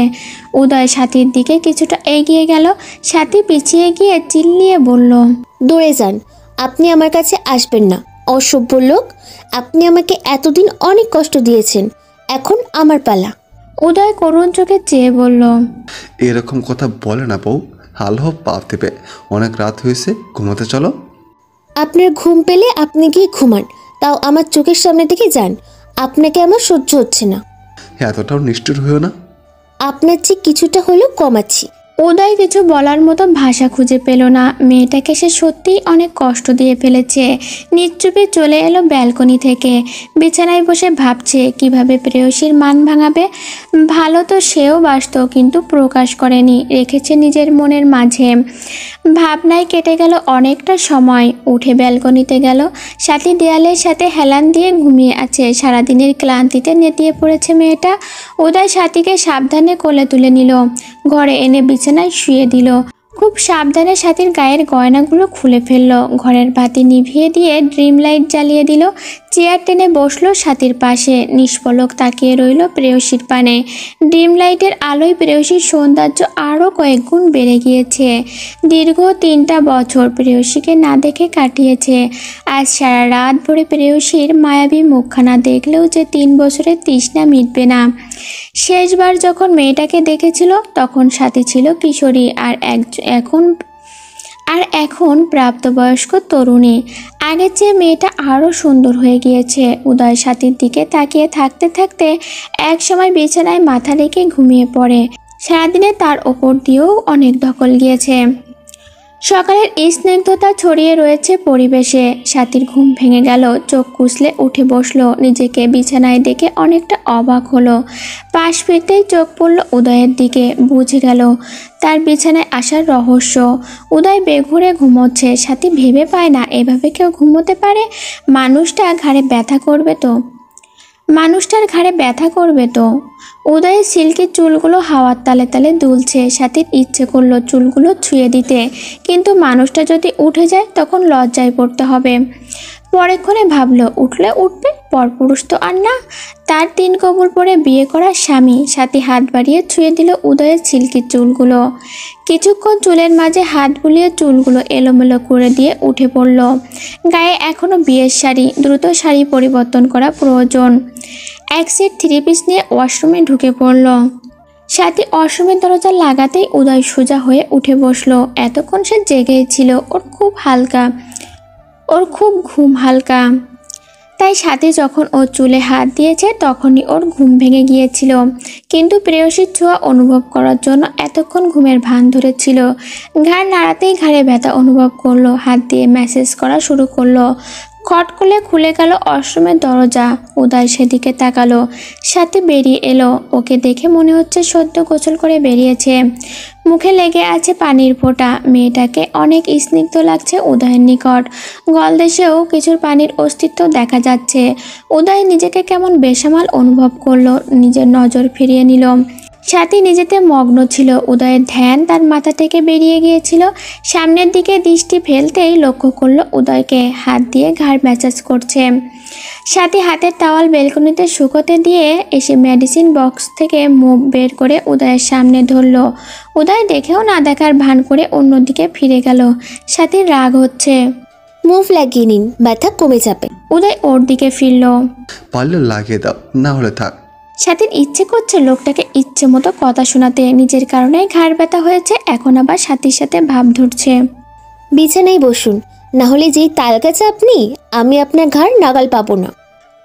উদয় সাথীর দিকে কিছুটা এগিয়ে গেল। সাথী পিছিয়ে গিয়ে চিল্লিয়ে বলল, দূরে যান, আপনি আমার কাছে আসবেন না, অসভ্য লোক। আপনি আমাকে এতদিন অনেক কষ্ট দিয়েছেন, এখন আমার পালা। উদয় করুণ চোখে চেয়ে বলল, এরকম কথা বলে না বউ, হালো পাপ দেবে। অনেক রাত হয়েছে, ঘুমাতে চলো। আপনার ঘুম পেলে আপনি গিয়ে ঘুমান, তাও আমার চোখের সামনে থেকে যান। আপনাকে আমার সহ্য হচ্ছে না। এতটাও নিষ্ঠুর হয়েও না। আপনার চেয়ে কিছুটা হলেও কম আছি। উদয় কিছু বলার মতো ভাষা খুঁজে পেল না। মেয়েটাকে সে সত্যিই অনেক কষ্ট দিয়ে ফেলেছে। নিশ্চুপে চলে এলো ব্যালকনি থেকে। বিছানায় বসে ভাবছে কিভাবে প্রেয়সীর মান ভাঙাবে। ভালো তো সেও বাসত, কিন্তু প্রকাশ করেনি, রেখেছে নিজের মনের মাঝে। ভাবনায় কেটে গেল অনেকটা সময়। উঠে ব্যালকনিতে গেল। সাথী দেয়ালের সাথে হেলান দিয়ে ঘুমিয়ে আছে। সারাদিনের ক্লান্তিতে নেতিয়ে পড়েছে মেয়েটা। উদয় সাথীকে সাবধানে কোলে তুলে নিল, ঘরে এনে বিছানায় শুয়ে দিল। খুব সাবধানে সাথীর গায়ের গয়নাগুলো খুলে ফেলল। ঘরের বাতি নিভিয়ে দিয়ে ড্রিম লাইট জ্বালিয়ে দিল। চেয়ার টেনে বসলো সাথীর পাশে। নিষ্পলক তাকিয়ে রইল প্রেয়সীর পানে। ড্রিম লাইটের আলোয় প্রেয়সীর সৌন্দর্য আরও কয়েক গুণ বেড়ে গিয়েছে। দীর্ঘ 3টা বছর প্রেয়সীকে না দেখে কাটিয়েছে। আজ সারা রাত ভরে প্রেয়সীর মায়াবী মুখখানা দেখলেও যে 3 বছরের তৃষ্ণা মিটবে না। শেষবার যখন মেয়েটাকে দেখেছিল তখন সাথী ছিল কিশোরী, আর এখন প্রাপ্তবয়স্ক তরুণী। আগের চেয়ে মেয়েটা আরও সুন্দর হয়ে গিয়েছে। উদয় সাথীর দিকে তাকিয়ে থাকতে থাকতে এক সময় বিছানায় মাথা রেখে ঘুমিয়ে পড়ে। সারাদিনে তার ওপর দিয়েও অনেক ধকল গিয়েছে। সকালের স্নিগ্ধতা ছড়িয়ে রয়েছে পরিবেশে। সাথীর ঘুম ভেঙে গেল। চোখ কুঁচলে উঠে বসলো। নিজেকে বিছানায় দেখে অনেকটা অবাক হলো। পাশ ফিরতেই চোখ পড়ল উদয়ের দিকে। বুঝে গেল তার বিছানায় আসার রহস্য। উদয় বেঘুরে ঘুমোচ্ছে। সাথী ভেবে পায় না এভাবে কেউ ঘুমোতে পারে। মানুষটার ঘাড়ে ব্যথা করবে তো। উদয়ের সিল্কি চুলগুলো হাওয়ার তালে তালে দুলছে। সাথীর ইচ্ছে করলো চুলগুলো ছুঁয়ে দিতে, কিন্তু মানুষটা যদি উঠে যায় তখন লজ্জায় পড়তে হবে। পরেক্ষণে ভাবলো উঠলে উঠবে, পরপুরুষ তো আর না। তার 3 কবুল পরে বিয়ে করা স্বামী। সাথী হাত বাড়িয়ে ছুঁয়ে দিল উদয়ের সিল্কির চুলগুলো। কিছুক্ষণ চুলের মাঝে হাত বুলিয়ে চুলগুলো এলোমেলো করে দিয়ে উঠে পড়ল। গায়ে এখনও বিয়ের শাড়ি। দ্রুত শাড়ি পরিবর্তন করা প্রয়োজন। এক সেট 3 পিস নিয়ে ওয়াশরুমে ঢুকে পড়ল। সাথী ওয়াশরুমের দরজা লাগাতেই উদয় সোজা হয়ে উঠে বসলো। এতক্ষণ সে জেগেই ছিল। ওর খুব ঘুম হালকা। তাই সাথে যখন ওর চুলে হাত দিয়েছে তখনই ওর ঘুম ভেঙে গিয়েছিল। কিন্তু প্রেয়সীর ছোঁয়া অনুভব করার জন্য এতক্ষণ ঘুমের ভান ধরেছিল। ঘাড় নাড়াতেই ঘাড়ে ব্যথা অনুভব করলো। হাত দিয়ে ম্যাসেজ করা শুরু করলো। খট করে খুলে গেল ওয়াশরুমের দরজা। উদয় সেদিকে তাকালো। সাথে বেরিয়ে এলো। ওকে দেখে মনে হচ্ছে সদ্য গোসল করে বেরিয়েছে। মুখে লেগে আছে পানির ফোঁটা। মেয়েটাকে অনেক স্নিগ্ধ লাগছে উদয়ের নিকট। গলদেশেও কিছুর পানির অস্তিত্ব দেখা যাচ্ছে। উদয় নিজেকে কেমন বেসামাল অনুভব করলো। নিজের নজর ফিরিয়ে নিল। সাথী নিজেতে মগ্ন ছিল। উদয়ের ধ্যান তার মাথা থেকে বেরিয়ে গিয়েছিল। সামনের দিকে দৃষ্টি ফেলতেই লক্ষ্য করলো উদয়কে হাত দিয়ে ঘাড় ম্যাসাজ করছে। সাথী হাতের টাওয়াল বেলকনিতে শুকোতে দিয়ে এসে মেডিসিন বক্স থেকে মুভ বের করে উদয়ের সামনে ধরল। উদয় দেখেও না দেখার ভান করে অন্যদিকে ফিরে গেল। সাথীর রাগ হচ্ছে। মুভ লাগিয়ে নিন, ব্যথা কমে যাবে। উদয় ওর দিকে ফিরল। পারলে লাগিয়ে দাও, না হলে থাক। সাথীর ইচ্ছে করছে লোকটাকে ইচ্ছে মতো কথা শোনাতে। নিজের কারণেই ঘাড় ব্যথা হয়েছে, এখন আবার সাথীর সাথে ভাব ধরছে। বিছানায় বসুন, না হলে যেই তাল গাছে আপনি, আমি আপনার ঘাড় নাগাল পাবো না।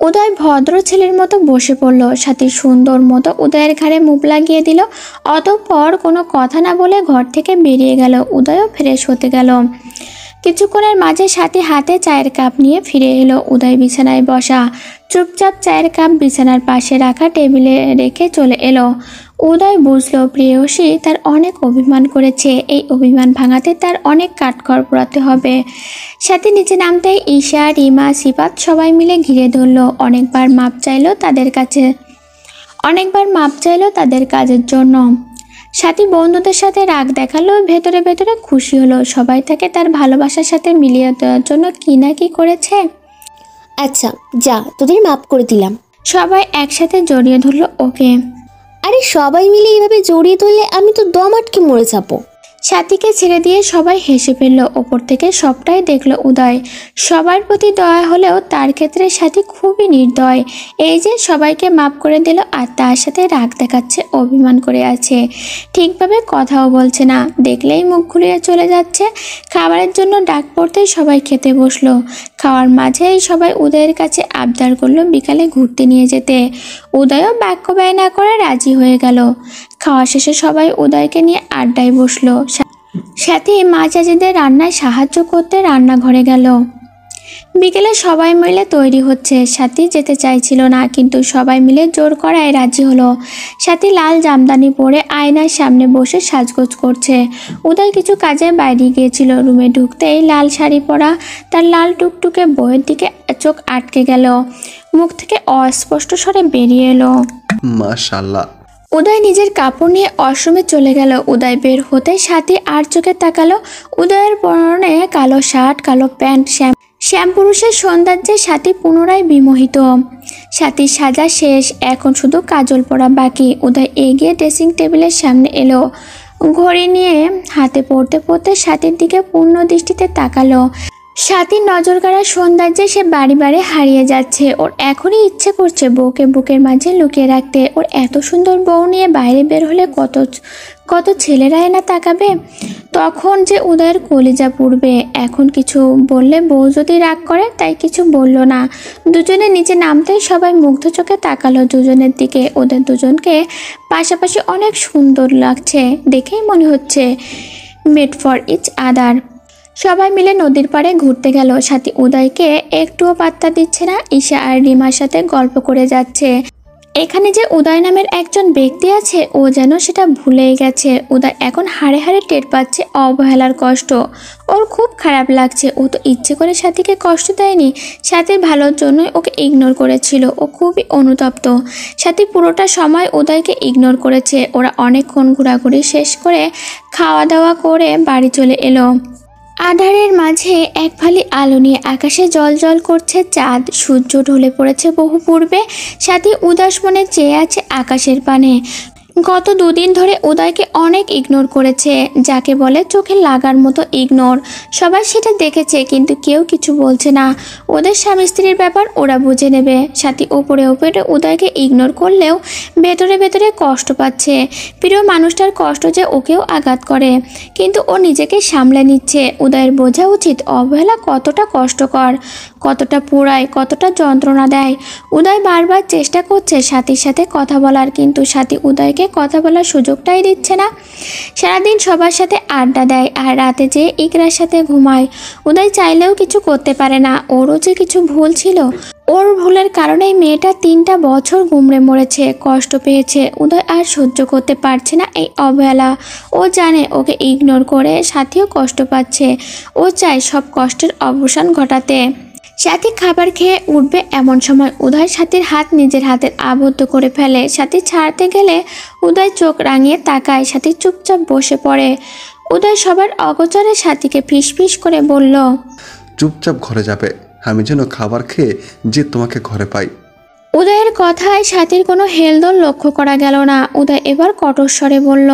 উদয় ভদ্র ছেলের মতো বসে পড়ল। সাথী সুন্দর মতো উদয়ের ঘাড়ে মুখ লাগিয়ে দিল। অতঃপর কোনো কথা না বলে ঘর থেকে বেরিয়ে গেল। উদয়ও ফ্রেশ হতে গেল। কিছুক্ষণের মাঝে সাথী হাতে চায়ের কাপ নিয়ে ফিরে এলো। উদয় বিছানায় বসা, চুপচাপ চায়ের কাপ বিছানার পাশে রাখা টেবিলে রেখে চলে এলো। উদয় বুঝলো প্রেয়সী তার অনেক অভিমান করেছে, এই অভিমান ভাঙাতে তার অনেক কাঠখড় পোড়াতে হবে। সাথী নিচে নামতেই ঈশা, রিমা, সিফাত সবাই মিলে ঘিরে ধরলো। অনেকবার মাপ চাইলো তাদের কাজের জন্য। সাথী বন্ধুদের সাথে রাগ দেখালো, ভেতরে ভেতরে খুশি হলো। সবাই তাকে তার ভালোবাসার সাথে মিলিয়ে দেওয়ার জন্য কি না কি করেছে। আচ্ছা যা, তোদের মাপ করে দিলাম। সবাই একসাথে জড়িয়ে ধরলো ওকে। আরে সবাই মিলে এইভাবে জড়িয়ে ধরলে আমি তো দম আটকে মরে যাবো। সাথীকে ছেড়ে দিয়ে সবাই হেসে ফেলল। ওপর থেকে সবটাই দেখলো উদয়। সবার প্রতি দয়া হলেও তার ক্ষেত্রে সাথী খুবই নির্দয়। এই যে সবাইকে মাপ করে দিল আর তার সাথে রাগ দেখাচ্ছে, অভিমান করে আছে, ঠিকভাবে কথাও বলছে না, দেখলেই মুখ ঘুরিয়ে চলে যাচ্ছে। খাবারের জন্য ডাক পড়তেই সবাই খেতে বসলো। খাওয়ার মাঝেই সবাই উদয়ের কাছে আবদার করলো বিকালে ঘুরতে নিয়ে যেতে। উদয়ও বাক্য ব্যয় না করে রাজি হয়ে গেল। খাওয়া শেষে সবাই উদয়কে নিয়ে আড্ডায় বসলো। সাথী মা চাচিদের রান্নায় সাহায্য করতে রান্নাঘরে গেল। বিকেলে সবাই মিলে তৈরি হচ্ছে। সাথী যেতে চাইছিল না, কিন্তু সবাই মিলে জোর করায় রাজি হলো। সাথী লাল জামদানি পরে আয়নার সামনে বসে সাজগোজ করছে। উদয় কিছু কাজে বাইরে গিয়েছিল। রুমে ঢুকতেই লাল শাড়ি পরা তার লাল টুকটুকে বউয়ের দিকে চোখ আটকে গেল। মুখ থেকে অস্পষ্ট স্বরে বেরিয়ে এলো, মাশাআল্লাহ। উদয় নিজের কাপড় নিয়ে ওয়াশরুমে চলে গেল। উদয় বের হতে সাথী আর চোখে তাকালো। উদয়ের পরনে কালো শার্ট, কালো প্যান্ট, শ্যামপুরুষের সৌন্দর্যে সাথী পুনরায় বিমোহিত। সাথীর সাজা শেষ, এখন শুধু কাজল পরা বাকি। উদয় এগিয়ে ড্রেসিং টেবিলের সামনে এলো। ঘড়ি নিয়ে হাতে পড়তে পড়তে সাথীর দিকে পূর্ণ দৃষ্টিতে তাকালো। সাথীর নজর কাড়া সৌন্দর্যে সে বাড়ি বাড়ি হারিয়ে যাচ্ছে। ওর এখনই ইচ্ছে করছে বউকে বুকের মাঝে লুকিয়ে রাখতে। ওর এত সুন্দর বউ নিয়ে বাইরে বের হলে কত ছেলেরাই না তাকাবে। তখন যে উদয়ের কলিজা পুড়বে। এখন কিছু বললে বউ যদি রাগ করে, তাই কিছু বলল না। দুজনে নিচে নামতেই সবাই মুগ্ধ চোখে তাকালো দুজনের দিকে। ওদের দুজনকে পাশাপাশি অনেক সুন্দর লাগছে, দেখেই মনে হচ্ছে মেড ফর ইচ আদার। সবাই মিলে নদীর পাড়ে ঘুরতে গেল। সাথী উদয়কে একটুও পাত্তা দিচ্ছে না, ঈশা আর রিমার সাথে গল্প করে যাচ্ছে। এখানে যে উদয় নামের একজন ব্যক্তি আছে, ও যেন সেটা ভুলেই গেছে। উদয় এখন হাড়ে হাড়ে টের পাচ্ছে অবহেলার কষ্ট। ওর খুব খারাপ লাগছে। ও তো ইচ্ছে করে সাথীকে কষ্ট দেয়নি, সাথীর ভালোর জন্যই ওকে ইগনোর করেছিল। ও খুবই অনুতপ্ত। সাথী পুরোটা সময় উদয়কে ইগনোর করেছে। ওরা অনেকক্ষণ ঘোরাঘুরি শেষ করে খাওয়া দাওয়া করে বাড়ি চলে এলো। আধারের মাঝে এক ফালি আলো নিয়ে আকাশে জল করছে চাঁদ। সূর্য ঢলে পড়েছে বহু পূর্বে। সাথী উদাস মনে চেয়ে আছে আকাশের পানে। গত দুদিন ধরে উদয়কে অনেক ইগনোর করেছে, যাকে বলে চোখে লাগার মতো ইগনোর। সবাই সেটা দেখেছে, কিন্তু কেউ কিছু বলছে না। ওদের স্বামী স্ত্রীর ব্যাপার ওরা বুঝে নেবে। সাথী ওপরে উদয়কে ইগনোর করলেও ভেতরে ভেতরে কষ্ট পাচ্ছে। প্রিয় মানুষটার কষ্ট যে ওকেও আঘাত করে, কিন্তু ও নিজেকে সামলে নিচ্ছে। উদয়ের বোঝা উচিত অবহেলা কতটা কষ্টকর, কতটা পোড়ায়, কতটা যন্ত্রণা দেয়। উদয় বারবার চেষ্টা করছে সাথীর সাথে কথা বলার, কিন্তু সাথী উদয়কে কথা বলার সুযোগটাই দিচ্ছে না। সারাদিন সবার সাথে আড্ডা দেয় আর রাতে যে ইকরার সাথে ঘুমায়। উদয় চাইলেও কিছু করতে পারে না। ওরও যে কিছু ভুল ছিল, ওর ভুলের কারণেই মেয়েটা 3টা বছর গুমড়ে মরেছে, কষ্ট পেয়েছে। উদয় আর সহ্য করতে পারছে না এই অবহেলা। ও জানে ওকে ইগনোর করে সাথীও কষ্ট পাচ্ছে। ও চায় সব কষ্টের অবসান ঘটাতে। সাথী খাবার খেয়ে উঠবে এমন সময় উদয় সাথীর হাত নিজের হাতের আবদ্ধ করে ফেলে। সাথী ছাড়তে গেলে উদয় চোখ রাঙিয়ে তাকায়। সাথী চুপচাপ বসে পড়ে। উদয় সবার অগোচরে সাথীকে ফিসফিস করে বলল, চুপচাপ ঘরে যাবে, আমি যেন খাবার খেয়ে যে তোমাকে ঘরে পাই। উদয়ের কথায় সাথীর কোনো হেলদোল লক্ষ্য করা গেল না। উদয় এবার কঠোর স্বরে বলল,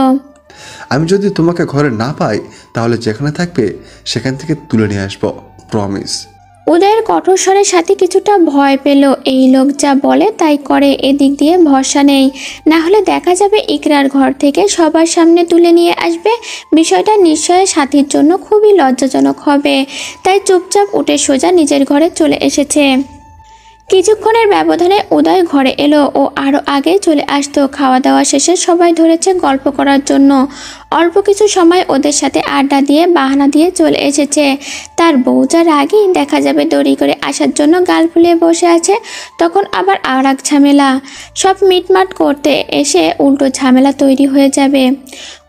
আমি যদি তোমাকে ঘরে না পাই, তাহলে যেখানে থাকবে সেখান থেকে তুলে নিয়ে আসবো, প্রমিস। উদয়ের কঠোর স্বরে সাথী কিছুটা ভয় পেল। এই লোক যা বলে তাই করে, এদিক দিয়ে ভরসা নেই। না হলে দেখা যাবে ইকরার ঘর থেকে সবার সামনে তুলে নিয়ে আসবে। বিষয়টা নিশ্চয়ই সাথীর জন্য খুবই লজ্জাজনক হবে। তাই চুপচাপ উঠে সোজা নিজের ঘরে চলে এসেছে। কিছুক্ষণের ব্যবধানে উদয় ঘরে এলো। ও আরও আগে চলে আসতো। খাওয়া দাওয়া শেষে সবাই ধরেছে গল্প করার জন্য। অল্প কিছু সময় ওদের সাথে আড্ডা দিয়ে বাহানা দিয়ে চলে এসেছে। তার বউ যার আগেই দেখা যাবে দড়ি করে আসার জন্য গাল ফুলিয়ে বসে আছে, তখন আবার আর এক ঝামেলা। সব মিটমাট করতে এসে উল্টো ঝামেলা তৈরি হয়ে যাবে।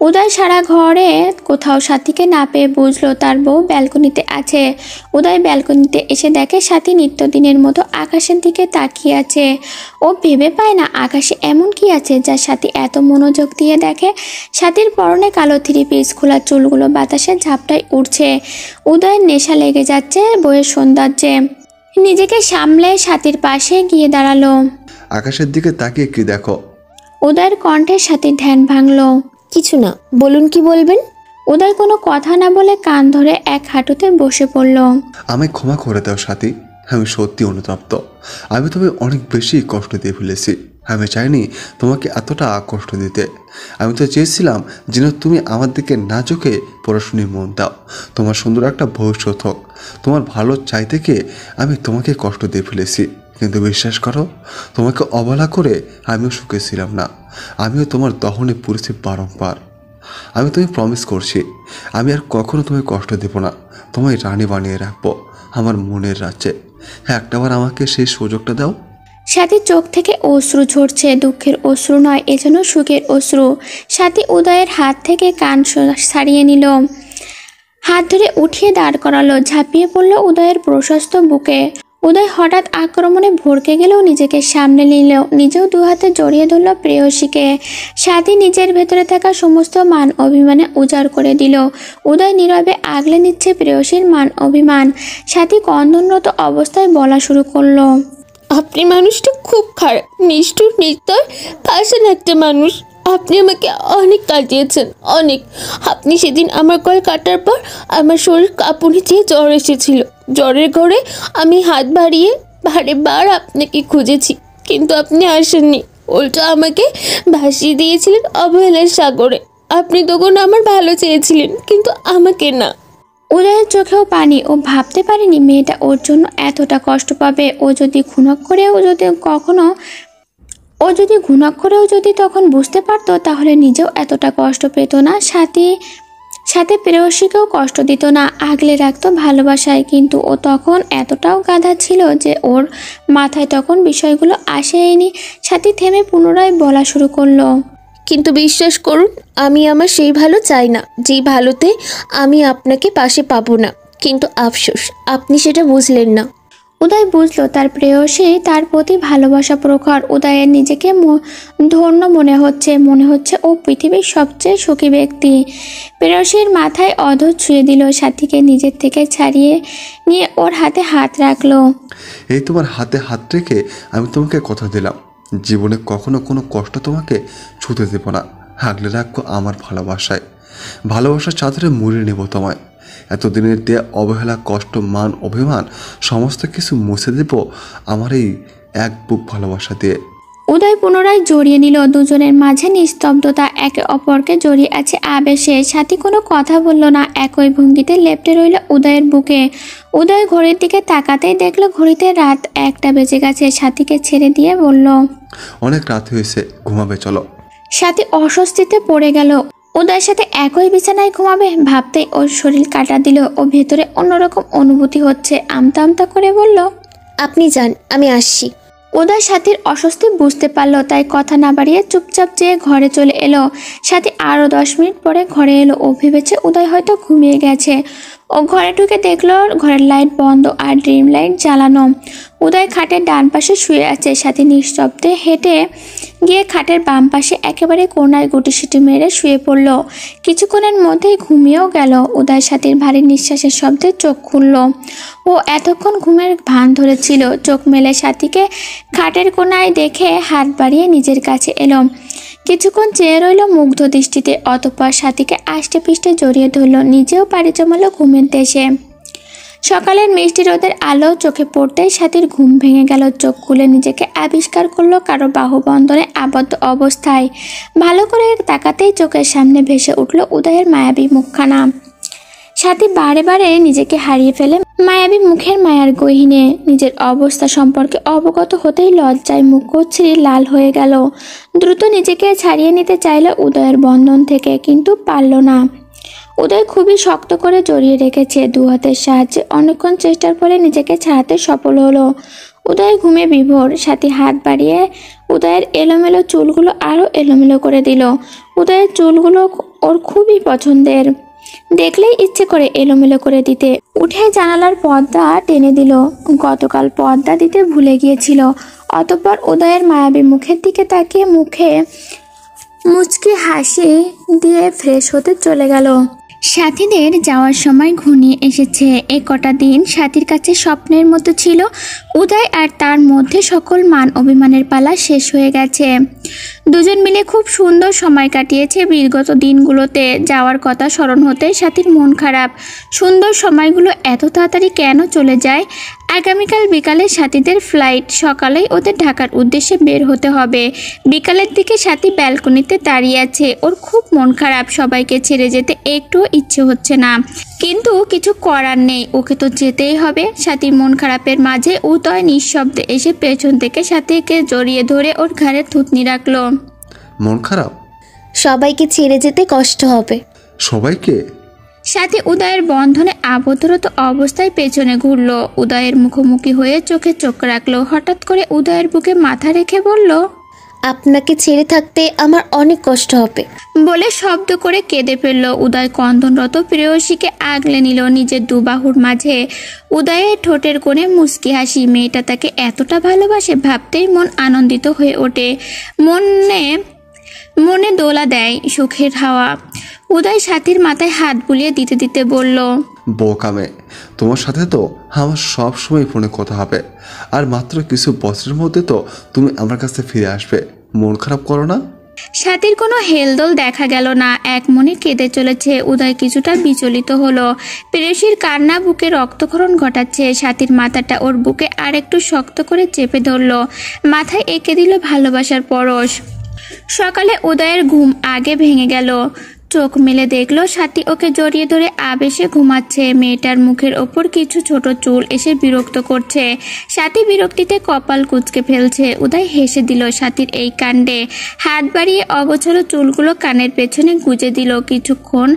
উদয় সারা ঘরে কোথাও সাথীকে না পেয়ে বুঝলো তার বউ ব্যালকনিতে আছে। উদয় ব্যালকনিতে এসে দেখে সাথী নিত্যদিনের মতো আকাশের দিকে তাকিয়ে আছে। ও ভেবে পায় না আকাশে এমন কি আছে যা সাথী এত মনোযোগ দিয়ে দেখে। সাথীর পরনে কালো থ্রি পিস, খোলা চুলগুলো বাতাসে ঝাপটায় উঠছে। উদয়ের নেশা লেগে যাচ্ছে বইয়ের সৌন্দর্যে। নিজেকে সামলে সাথীর পাশে গিয়ে দাঁড়ালো। আকাশের দিকে তাকিয়ে কি দেখো? উদয়ের কণ্ঠে সাথীর ধ্যান ভাঙলো। কিছু না, বলুন কি বলবেন? উদয় কোনো কথা না বলে কান ধরে এক হাঁটুতে বসে পড়ল। আমায় ক্ষমা করে দাও সাথী, আমি সত্যি অনুতপ্ত। আমি তোমায় অনেক বেশি কষ্ট দিয়ে ফেলেছি। আমি চাইনি তোমাকে এতটা কষ্ট দিতে। আমি তো চেয়েছিলাম যেন তুমি আমার দিকে না চোখে পড়াশুনি মন দাও, তোমার সুন্দর একটা ভবিষ্যৎ হোক। তোমার ভালো চাইতে গিয়ে আমি তোমাকে কষ্ট দিয়ে ফেলেছি, কিন্তু বিশ্বাস করো, তোমাকে অবহেলা করে আমিও সুখে ছিলাম না। আমিও তোমার দহনে পড়েছি বারংবার। আমি তুমি প্রমিস করছি, আমি আর কখনো তোমায় কষ্ট দেব না। তোমায় রানী বানিয়ে রাখবো আমার মনের রাজ্যে। একটাবার আমাকে সেই সুযোগটা দাও। সাথীর চোখ থেকে অশ্রু ঝরছে, দুঃখের অশ্রু নয়, এজন্য সুখের অশ্রু। সাথী উদয়ের হাত থেকে কান ছাড়িয়ে নিল, হাত ধরে উঠিয়ে দাঁড় করালো, ঝাঁপিয়ে পড়ল উদয়ের প্রশস্ত বুকে। উদয় হঠাৎ আক্রমণে ভড়কে গেলেও নিজেকে সামনে নিল, নিজেও দু হাতে জড়িয়ে ধরল প্রেয়সীকে। সাথী নিজের ভেতরে থাকা সমস্ত মান অভিমানে উজাড় করে দিল। উদয় নীরবে আগলে নিচ্ছে প্রেয়সীর মান অভিমান। সাথী কন্দনরত অবস্থায় বলা শুরু করলো, আপনি মানুষটা খুব খারাপ, নিষ্ঠুর, নির্দয়, পাষাণ একটা মানুষ। আপনি আমাকে অনেক কাটিয়েছেন, অনেক। আপনি সেদিন আমার গলা কাটার পর আমার শরীর কাঁপুনি চেয়ে জ্বর এসেছিল। জ্বরের ঘরে আমি হাত বাড়িয়ে বারে আপনাকে খুঁজেছি, কিন্তু আপনি আসেননি। উল্টো আমাকে ভাসিয়ে দিয়েছিলেন অবহেলার সাগরে। আপনি তখন আমার ভালো চেয়েছিলেন, কিন্তু আমাকে না। উদয়ের চোখেও পানি। ও ভাবতে পারেনি মেয়েটা ওর জন্য এতটা কষ্ট পাবে। ও যদি ঘুণক করেও যদি তখন বুঝতে পারতো, তাহলে নিজেও এতটা কষ্ট পেত না। সাথে প্রেয়সীকেও কষ্ট দিত না, আগলে রাখতো ভালোবাসায়। কিন্তু ও তখন এতটাও গাধা ছিল যে ওর মাথায় তখন বিষয়গুলো আসেনি। সাথী থেমে পুনরায় বলা শুরু করলো, কিন্তু বিশ্বাস করুন, আমি আমার সেই ভালো চাই না যেই ভালোতে আমি আপনাকে পাশে পাবো না। কিন্তু আফসোস, আপনি সেটা বুঝলেন না। উদয় বুঝলো তার প্রেয়সী তার প্রতি ভালোবাসা প্রখর। উদয়ের নিজেকে ধন্য মনে হচ্ছে ও পৃথিবীর সবচেয়ে সুখী ব্যক্তি। প্রেয়সীর মাথায় অধর ছুঁয়ে দিল, সাথীকে নিজের থেকে ছাড়িয়ে নিয়ে ওর হাতে হাত রাখলো। এই তোমার হাতে হাত রেখে আমি তোমাকে কথা দিলাম, জীবনে কখনো কোনো কষ্ট তোমাকে ছুঁতে দেব না। আগলে রাখবো আমার ভালোবাসার চাদরে মুড়িয়ে নেব তোমায়। এতদিনের দেয়া অবহেলা, কষ্ট, মান অভিমান সমস্ত কিছু মুছে দেব আমার এই এক বুক ভালোবাসা দিয়ে। উদয় পুনরায় জড়িয়ে নিল। দুজনের মাঝে নিস্তব্ধতা, একে অপরকে জড়িয়ে আছে আবেশে। সাথী কোনো কথা বলল না, একই ভঙ্গিতে লেপ্টে রইল উদয়ের বুকে। উদয় ঘড়ির দিকে তাকাতেই দেখলো ঘড়িতে রাত 1টা বেজে গেছে। সাথীকে ছেড়ে দিয়ে বলল, অনেক রাত হয়েছে, ঘুমাবে চলো। সাথী অস্বস্তিতে পড়ে গেল। উদয়ের সাথে একই বিছানায় ঘুমাবে ভাবতেই ওর শরীর কাটা দিল। ও ভেতরে অন্যরকম অনুভূতি হচ্ছে। আমতা আমতা করে বলল, আপনি যান, আমি আসছি। উদয় সাথীর অস্বস্তি বুঝতে পারলো, তাই কথা না বাড়িয়ে চুপচাপ যেয়ে ঘরে চলে এলো। সাথী আরও 10 মিনিট পরে ঘরে এলো। ও ভেবেছে উদয় হয়তো ঘুমিয়ে গেছে। ও ঘরে ঢুকে দেখলো ঘরের লাইট বন্ধ আর ড্রিম লাইট জ্বালানো। উদয় খাটের ডান পাশে শুয়ে আছে। সাথী নিঃশব্দে হেঁটে গিয়ে খাটের বাম পাশে একেবারে কোনায় গুটিসুটি মেরে শুয়ে পড়ল। কিছুক্ষণের মধ্যেই ঘুমিয়েও গেল। উদয় সাথীর ভারী নিঃশ্বাসের শব্দে চোখ খুলল। ও এতক্ষণ ঘুমের ভান ধরেছিল। চোখ মেলে সাথীকে খাটের কোনায় দেখে হাত বাড়িয়ে নিজের কাছে এলো। কিছুক্ষণ চেয়ে রইল মুগ্ধ দৃষ্টিতে, অতঃপর সাথীকে আষ্টে পিষ্টে জড়িয়ে ধরল। নিজেও পাড়ি জমালো ঘুমের দেশে। সকালের মিষ্টি রোদের আলো চোখে পড়তেই সাথীর ঘুম ভেঙে গেল। চোখ খুলে নিজেকে আবিষ্কার করলো কারো বাহুবন্ধনে আবদ্ধ অবস্থায়। ভালো করে তাকাতেই চোখের সামনে ভেসে উঠল উদয়ের মায়াবী মুখখানা। সাথী বারে বারে নিজেকে হারিয়ে ফেলে মায়াবী মুখের মায়ার গহীনে। নিজের অবস্থা সম্পর্কে অবগত হতেই লজ্জায় মুখ কচড়ি লাল হয়ে গেল। দ্রুত নিজেকে ছাড়িয়ে নিতে চাইল উদয়ের বন্ধন থেকে, কিন্তু পারল না। উদয় খুবই শক্ত করে জড়িয়ে রেখেছে দু হাতের সাহায্যে। অনেকক্ষণ চেষ্টার ফলে নিজেকে ছাড়াতে সফল হলো। উদয় ঘুমে বিভোর। সাথী হাত বাড়িয়ে উদয়ের এলোমেলো চুলগুলো আরও এলোমেলো করে দিল। উদয়ের চুলগুলো ওর খুবই পছন্দের, দেখলেই ইচ্ছে করে এলোমেলো করে দিতে। উঠে জানালার পর্দা টেনে দিল। গতকাল পর্দা দিতে ভুলে গিয়েছিল। অতঃপর উদয়ের মায়াবী মুখের দিকে তাকিয়ে মুখে মুচকি হাসি দিয়ে ফ্রেশ হতে চলে গেল। সাথীদের যাওয়ার সময় ঘনিয়ে এসেছে। এ কটা দিন সাথীর কাছে স্বপ্নের মতো ছিল। উদয় আর তার মধ্যে সকল মান অভিমানের পালা শেষ হয়ে গেছে। দুজন মিলে খুব সুন্দর সময় কাটিয়েছে। বিগত দিনগুলোতে যাওয়ার কথা স্মরণ হতে সাথীর মন খারাপ। সুন্দর সময়গুলো এত তাড়াতাড়ি কেন চলে যায়? আগামীকাল বিকালে সাথীদের ফ্লাইট। সকালেই ওদের ঢাকার উদ্দেশ্যে বের হতে হবে। বিকালের দিকে সাথী ব্যালকনিতে দাঁড়িয়ে আছে। ওর খুব মন খারাপ। সবাইকে ছেড়ে যেতে একটুও ইচ্ছে হচ্ছে না, কিন্তু কিছু করার নেই, ওকে তো যেতেই হবে। সাথীর মন খারাপের মাঝে উদয় নিঃশব্দে এসে পেছন থেকে সাথীকে জড়িয়ে ধরে ওর ঘাড়ে থুতনি রাখলো। মন খারাপ? সবাইকে ছেড়ে যেতে কষ্ট হবে। সবাইকে? সাথী উদয়ের বন্ধনে আবদ্ধরত অবস্থায় পেছনে ঘুরলো। উদয়ের মুখোমুখি হয়ে চোখে চোখ রাখলো। হঠাৎ করে উদয়ের বুকে মাথা রেখে বলল, আপনাকে ছেড়ে থাকতে আমার অনেক কষ্ট হবে বলে শব্দ করে কেঁদে ফেলল। উদয় কন্দনরত প্রেয়সীকে আগলে নিল নিজের দুবাহুর মাঝে। উদয়ের ঠোঁটের কোণে মুচকি হাসি। মেয়েটা তাকে এতটা ভালোবাসে ভাবতেই মন আনন্দিত হয়ে ওঠে। মনে দোলা দেয় সুখের হাওয়া। উদয় সাথীর মাথায় হাত বুলিয়ে দিতে দিতে বলল, বোকামে, তোমার সাথে তো আমার সব সময় ফোনে কথা হবে, আর মাত্র কিছু বছরের মধ্যে তো তুমি আমার কাছে ফিরে আসবে। মন খারাপ করো না। সাথীর কোনো হেলদোল দেখা গেল না। এক মনে কেঁদে চলেছে। উদয় কিছুটা বিচলিত হলো। প্রেয়সীর কান্না বুকে রক্তক্ষরণ ঘটাচ্ছে। সাথীর মাথাটা ওর বুকে আর একটু শক্ত করে চেপে ধরল। মাথায় এঁকে দিল ভালোবাসার পরশ। সকালে উদয়ের ঘুম আগে ভেঙে গেল। চোখ মেলে দেখলো সাথী ওকে জড়িয়ে ধরে আবেশে ঘুমাচ্ছে। মেয়েটার মুখের ওপর কিছু ছোট চুল এসে বিরক্ত করছে। সাথী বিরক্তিতে কপাল কুঁচকে ফেলছে। উদয় হেসে দিল সাথীর এই কাণ্ডে। হাত বাড়িয়ে অগোছালো চুলগুলো কানের পেছনে গুজে দিল। কিছুক্ষণ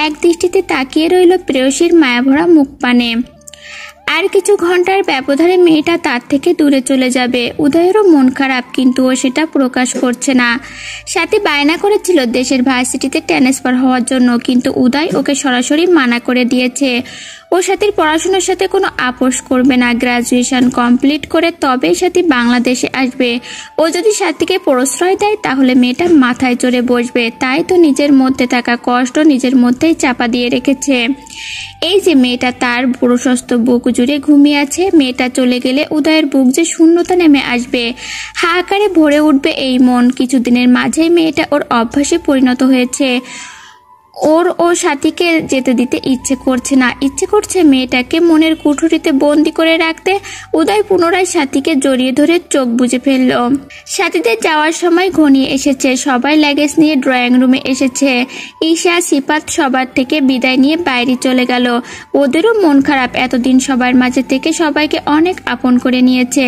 এক দৃষ্টিতে তাকিয়ে রইল প্রেয়সীর মায়াভরা মুখ পানে। আর কিছু ঘন্টার ব্যবধানে মেয়েটা তার থেকে দূরে চলে যাবে। উদয়েরও মন খারাপ, কিন্তু ও সেটা প্রকাশ করছে না। সাথী বায়না করেছিল দেশের ভার্সিটিতে ট্রান্সফার হওয়ার জন্য, কিন্তু উদয় ওকে সরাসরি মানা করে দিয়েছে। ও সাথীর পড়াশোনার সাথে কোনো আপোষ করবে না। গ্রাজুয়েশন কমপ্লিট করে তবেই সাথী বাংলাদেশে আসবে। ও যদি সাথীকে প্রশ্রয় দেয় তাহলে মেয়েটা মাথায় চড়ে বসবে। তাই তো নিজের মধ্যে থাকা কষ্ট নিজের মধ্যেই চাপা দিয়ে রেখেছে। এই যে মেয়েটা তার প্রশস্ত বুক জুড়ে ঘুমিয়ে আছে। মেয়েটা চলে গেলে উদয়ের বুক যে শূন্যতা নেমে আসবে। হাহাকারে ভরে উঠবে এই মন। কিছুদিনের মাঝেই মেয়েটা ওর অভ্যাসে পরিণত হয়েছে। ও সাথীকে যেতে দিতে ইচ্ছে করছে না। ইচ্ছে করছে মেয়েটাকে মনের কুঠুরিতে বন্দি করে রাখতে। উদয় পুনরায় সাথীকে জড়িয়ে ধরে চোখ বুজে ফেলল। সাথীদের যাওয়ার সময় ঘনিয়ে এসেছে। সবাই লাগেজ নিয়ে ড্রয়িং রুমে এসেছে। ঈশা, সিপাত সবার থেকে বিদায় নিয়ে বাইরে চলে গেল। ওদেরও মন খারাপ। এতদিন সবার মাঝে থেকে সবাইকে অনেক আপন করে নিয়েছে।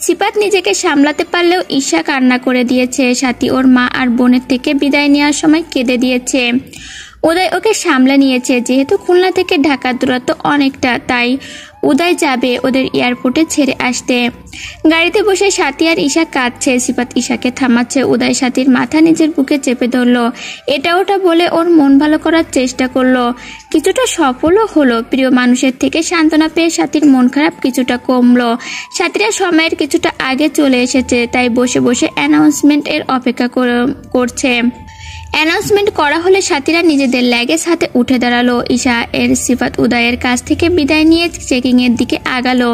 সিপাত নিজেকে সামলাতে পারলেও ঈশা কান্না করে দিয়েছে। সাথী ওর মা আর বোনের থেকে বিদায় নেওয়ার সময় কেঁদে দিয়েছে। উদয় ওকে সামলে নিয়েছে। যেহেতু খুলনা থেকে ঢাকার দূরত্ব অনেকটা, তাই উদয় যাবে ওদের এয়ারপোর্টে ছেড়ে আসতে। গাড়িতে বসে সাথী আর ঈশা কাঁদছে। সিপাত ঈশাকে থামাচ্ছে। উদয় সাথীর মাথা নিজের বুকে চেপে ধরলো। এটা ওটা বলে ওর মন ভালো করার চেষ্টা করলো। কিছুটা সফলও হলো। প্রিয় মানুষের থেকে সান্ত্বনা পেয়ে সাথীর মন খারাপ কিছুটা কমলো। সাথীরা সময়ের কিছুটা আগে চলে এসেছে, তাই বসে বসে অ্যানাউন্সমেন্ট এর অপেক্ষা করছে। অ্যানাউন্সমেন্ট করা হলে সাথীরা নিজেদের লাগেজ হাতে উঠে দাঁড়ালো। ঈশা এর সিফাত উদয়ের কাছ থেকে বিদায় নিয়ে চেকিং এর দিকে আগালো।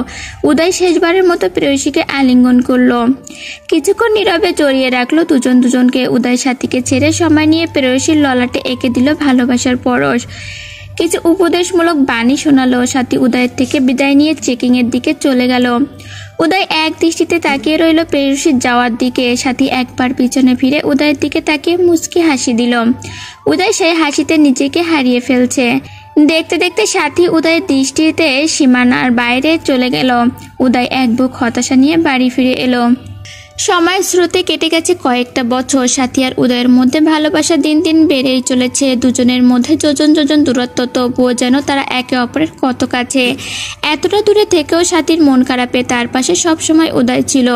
উদয় শেষবারের মতো প্রেয়সীকে আলিঙ্গন করলো। কিছুক্ষণ নীরবে জড়িয়ে রাখলো দুজন দুজনকে। উদয় সাথীকে ছেড়ে সময় নিয়ে প্রেয়সীর ললাটে এঁকে দিল ভালোবাসার পরশ। কিছু উপদেশমূলক বাণী শোনালো। সাথী উদয়ের থেকে বিদায় নিয়ে চেকিং এর দিকে চলে গেল। উদয় এক দৃষ্টিতে তাকিয়ে রইল প্রেয়সীর যাওয়ার দিকে। সাথী একবার পিছনে ফিরে উদয়ের দিকে তাকিয়ে মুচকি হাসি দিল। উদয় সেই হাসিতে নিজেকে হারিয়ে ফেলছে। দেখতে দেখতে সাথী উদয়ের দৃষ্টিতে সীমানার বাইরে চলে গেল। উদয় এক বুক হতাশা নিয়ে বাড়ি ফিরে এলো। সময়ের স্রোতে কেটে গেছে কয়েকটা বছর। সাথী আর উদয়ের মধ্যে ভালোবাসা দিন দিন বেড়েই চলেছে। দুজনের মধ্যে যোজন যোজন দূরত্ব, তবুও যেন তারা একে অপরের কত কাছে। এতটা দূরে থেকেও সাথীর মন খারাপে তার পাশে সবসময় উদয় ছিল।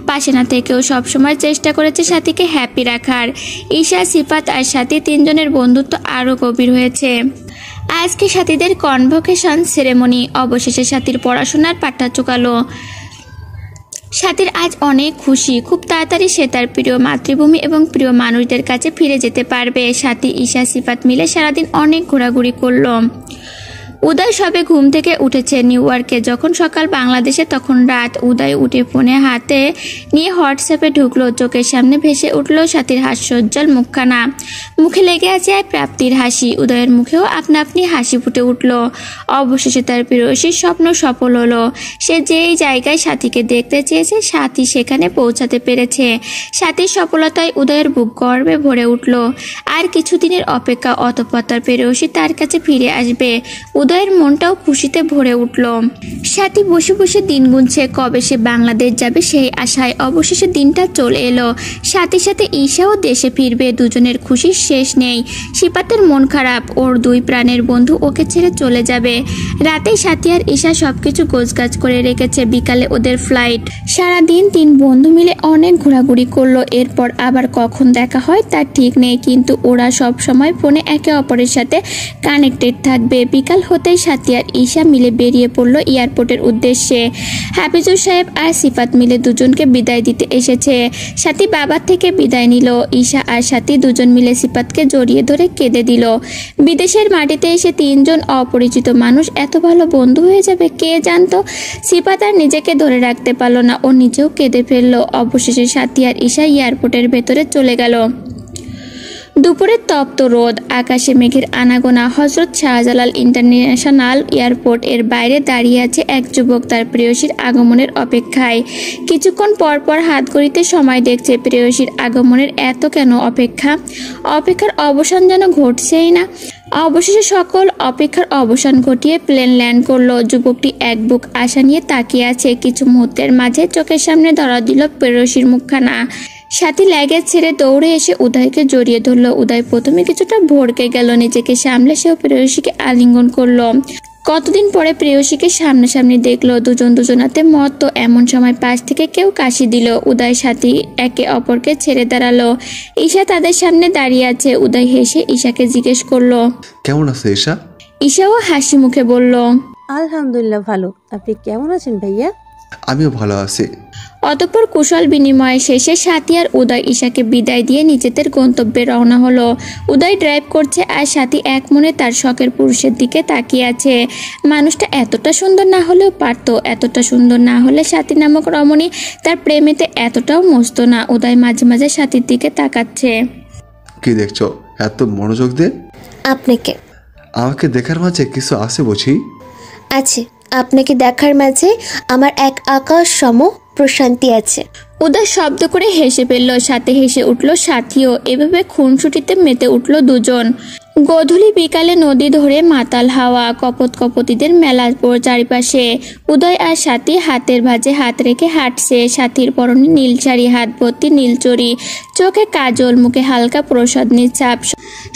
পাশে না থেকেও সবসময় চেষ্টা করেছে সাথীকে হ্যাপি রাখার। ঈশা, সিফাত আর সাথী তিনজনের বন্ধুত্ব আরও গভীর হয়েছে। আজকে সাথীদের কনভোকেশন সেরেমনি। অবশেষে সাথীর পড়াশোনার পাঠটা চুকালো। সাথীর আজ অনেক খুশি। খুব তাড়াতাড়ি সে তার প্রিয় মাতৃভূমি এবং প্রিয় মানুষদের কাছে ফিরে যেতে পারবে। সাথী, ঈশা, সিফাত মিলে সারাদিন অনেক ঘোরাঘুরি করলো। উদয় সবে ঘুম থেকে উঠেছে নিউ ইয়র্কে। যখন সকাল বাংলাদেশে তখন রাত। উদয় উঠে ফোনে হাতে নিয়ে হোয়াটসঅ্যাপে ঢুকলো। চোখের সামনে ভেসে উঠলো সাথীর হাস্যোজ্জ্বল মুখখানা। মুখে লেগে আছে প্রাপ্তির হাসি। উদয়ের মুখেও আপনা আপনি হাসি ফুটে উঠল। অবশেষে তার প্রেয়সীর স্বপ্ন সফল হলো। সে যেই জায়গায় সাথীকে দেখতে চেয়েছে সাথী সেখানে পৌঁছাতে পেরেছে। সাথীর সফলতায় উদয়ের বুক গর্বে ভরে উঠল। আর কিছুদিনের অপেক্ষা, অতঃপর তার প্রেয়সী তার কাছে ফিরে আসবে। উদয়ের মনটাও খুশিতে ভরে উঠল। সাথী বসে বসে দিন গুনছে, কবে সে বাংলাদেশ যাবে সেই আশায়। অবশেষে দিনটা চলে এলো। সাথে সাথে ঈশাও দেশে ফিরবে। দুজনের খুশির শেষ নেই। সিফাতের মন খারাপ, ওর দুই প্রাণের বন্ধু ওকে ছেড়ে চলে যাবে। রাতেই সাথী আর ঈশা সবকিছু গোছগাছ করে রেখেছে। বিকালে ওদের ফ্লাইট। সারাদিন তিন বন্ধু মিলে অনেক ঘোরাঘুরি করলো। এরপর আবার কখন দেখা হয় তার ঠিক নেই, কিন্তু ওরা সব সময় ফোনে একে অপরের সাথে কানেক্টেড থাকবে। বিকাল হতেই সাথী আর ঈশা মিলে বেরিয়ে পড়লো এয়ারপোর্টের উদ্দেশ্যে। হাফিজুর সাহেব আর সিফাত মিলে দুজনকে বিদায় দিতে এসেছে। সাথী বাবার থেকে বিদায় নিল। ঈশা আর সাথী দুজন মিলে সিফাতকে জড়িয়ে ধরে কেঁদে দিল। বিদেশের মাটিতে এসে তিনজন অপরিচিত মানুষ এত ভালো বন্ধু হয়ে যাবে, কে জানতো। সিফাত আর নিজেকে ধরে রাখতে পারলো না, ও নিজেও কেঁদে ফেললো। অবশেষে সাথী আর ঈশা এয়ারপোর্টের ভেতরে চলে গেল। দুপুরের তপ্ত রোদ, আকাশে মেঘের আনাগোনা। হজরত শাহজালাল ইন্টারন্যাশনাল এয়ারপোর্ট এর বাইরে দাঁড়িয়ে আছে এক যুবক তার প্রেয়সীর আগমনের অপেক্ষায়। কিছুক্ষণ পর পর হাত ঘড়িতে সময় দেখছে। প্রেয়সীর আগমনের এত কেন অপেক্ষা? অপেক্ষার অবসান যেন ঘটছেই না। অবশেষে সকল অপেক্ষার অবসান ঘটিয়ে প্লেন ল্যান্ড করলো। যুবকটি এক বুক আশা নিয়ে তাকিয়ে আছে। কিছু মুহূর্তের মাঝে চোখের সামনে ধরা দিল প্রেয়সীর মুখখানা। সাথী লাগেজ ছেড়ে দৌড়ে এসে উদয়কে জড়িয়ে ধরলো। উদয় প্রথমে কিছুটা ভড়কে গেল, নিজেকে সামলে সেও প্রেয়সীকে আলিঙ্গন করলো। কতদিন পরে প্রেয়সীকে সামনাসামনি দেখলো। দুজন দুজনাতে মত। এমন সময় পাশ থেকে কেউ কাশি দিল। উদয় সাথী একে অপরকে ছেড়ে দাঁড়ালো। ঈশা তাদের সামনে দাঁড়িয়ে আছে। উদয় হেসে ঈশাকে জিজ্ঞেস করলো, কেমন আছে ঈশা? ঈশাও হাসি মুখে বলল, আলহামদুলিল্লাহ ভালো। আপনি কেমন আছেন ভাইয়া? আমিও ভালো আছি। অতঃপর কুশল বিনিময় শেষে সাথী আর উদয় ঈশাকে বিদায় দিয়ে নিজেদের গন্তব্যে রওনা হলো। উদয় ড্রাইভ করছে আর সাথী এক মনে তার শখের পুরুষের দিকে তাকিয়ে আছে। মানুষটা এতটা সুন্দর না হলেও পারতো। এতটা সুন্দর না হলে সাথী নামক রমণী তার প্রেমেতে এতটাও মস্ত না। উদয় মাঝে মাঝে সাথীর দিকে তাকাচ্ছে। কি দেখছো এত মনোযোগ দিয়ে? আপনাকে। আমাকে দেখার মাঝে কিছু আছে বুঝি? আছে, আপনাকে দেখার মাঝে আমার এক আকাশ সম প্রশান্তি আছে। উদয় শব্দ করে হেসে ফেলল। সাথে হেসে উঠল সাথীও। এভাবে খুনসুটিতে মেতে উঠল দুজন। গধূলি বিকালে নদী ধরে মাতাল হাওয়া, কপত কপতিদের মেলা চারিপাশে। উদয় আর সাথী হাতের ভাঁজে হাত রেখে হাঁটছে। সাথীর পরনে নীল শাড়ি, হাত ভর্তি নীল চড়ি, চোখে কাজল, মুখে হালকা প্রসাদনীর ছাপ।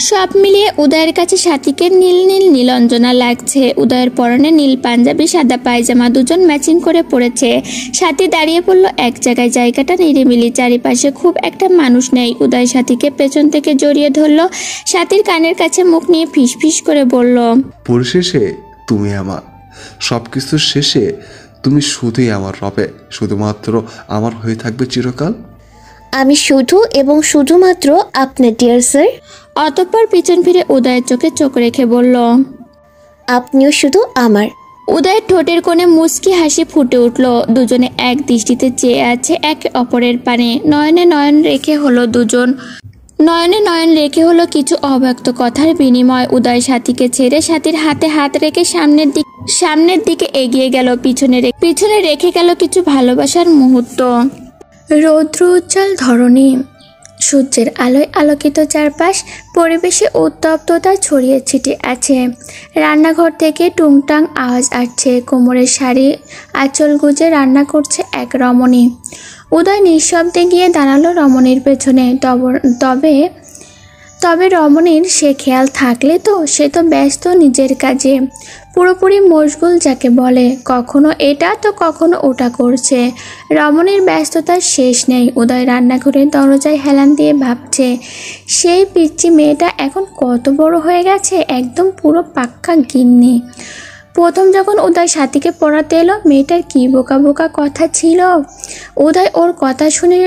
সব মিলিয়ে উদয়ের কাছে সাথীকে নীল নীল নীলঞ্জনা লাগছে। উদয়ের পরনে নীল পাঞ্জাবি, সাদা পায়জামা, দুজন ম্যাচিং করে পড়েছে। সাথী দাঁড়িয়ে পড়ল এক জায়গায়। জায়গাটা নিরিবিলি, চারিপাশে খুব একটা মানুষ নেই। উদয় সাথীকে পেছন থেকে জড়িয়ে ধরলো। সাথীর কানের কাছে মুখ নিয়ে ফিস ফিস করে বলল, পরিশেষে তুমি আমার, সবকিছুর শেষে তুমি শুধুই আমার রবে, শুধুমাত্র আমার হয়ে থাকবে চিরকাল। আমি শুধু এবং শুধুমাত্র আপনার, ডিয়ার স্যার। অতঃপর পিছন ফিরে উদয়ের চোখে চোখ রেখে বলল, আপনিও শুধু আমার। উদয়ের ঠোঁটের কোণে মুচকি হাসি ফুটে উঠল। দুজনে এক দৃষ্টিতে চেয়ে আছে একে অপরের পানে। নয়নে নয়ন রেখে হলো কিছু অব্যক্ত কথার বিনিময়। উদয় সাথীকে ছেড়ে সাথীর হাতে হাত রেখে সামনের দিকে এগিয়ে গেল। পিছনে রেখে গেল কিছু ভালোবাসার মুহূর্ত। রৌদ্র উজ্জ্বল ধরণী, সূর্যের আলোয় আলোকিত চারপাশ, পরিবেশে উত্তপ্ততা ছড়িয়ে ছিটিয়ে আছে। রান্নাঘর থেকে টুংটাং আওয়াজ আসছে। কোমরের শাড়ি আঁচল গুজে রান্না করছে এক রমণী। উদয় নিঃশব্দে গিয়ে দাঁড়ালো রমণীর পেছনে। তবে রমণীর সে খেয়াল থাকলে তো, সে তো ব্যস্ত নিজের কাজে, পুরোপুরি মশগুল যাকে বলে। কখনো এটা তো কখনো ওটা করছে। রমণীর ব্যস্ততার শেষ নেই। উদয় রান্নাঘরের দরজায় হেলান দিয়ে ভাবছে, সেই পিচ্চি মেয়েটা এখন কত বড় হয়ে গেছে, একদম পুরো পাক্কা গিন্নি। প্রথম যখন উদয় সাথীকে পড়াতে এলো, মেয়েটার কী বোকা বোকা কথা ছিল। উদয় ওর কথা শুনে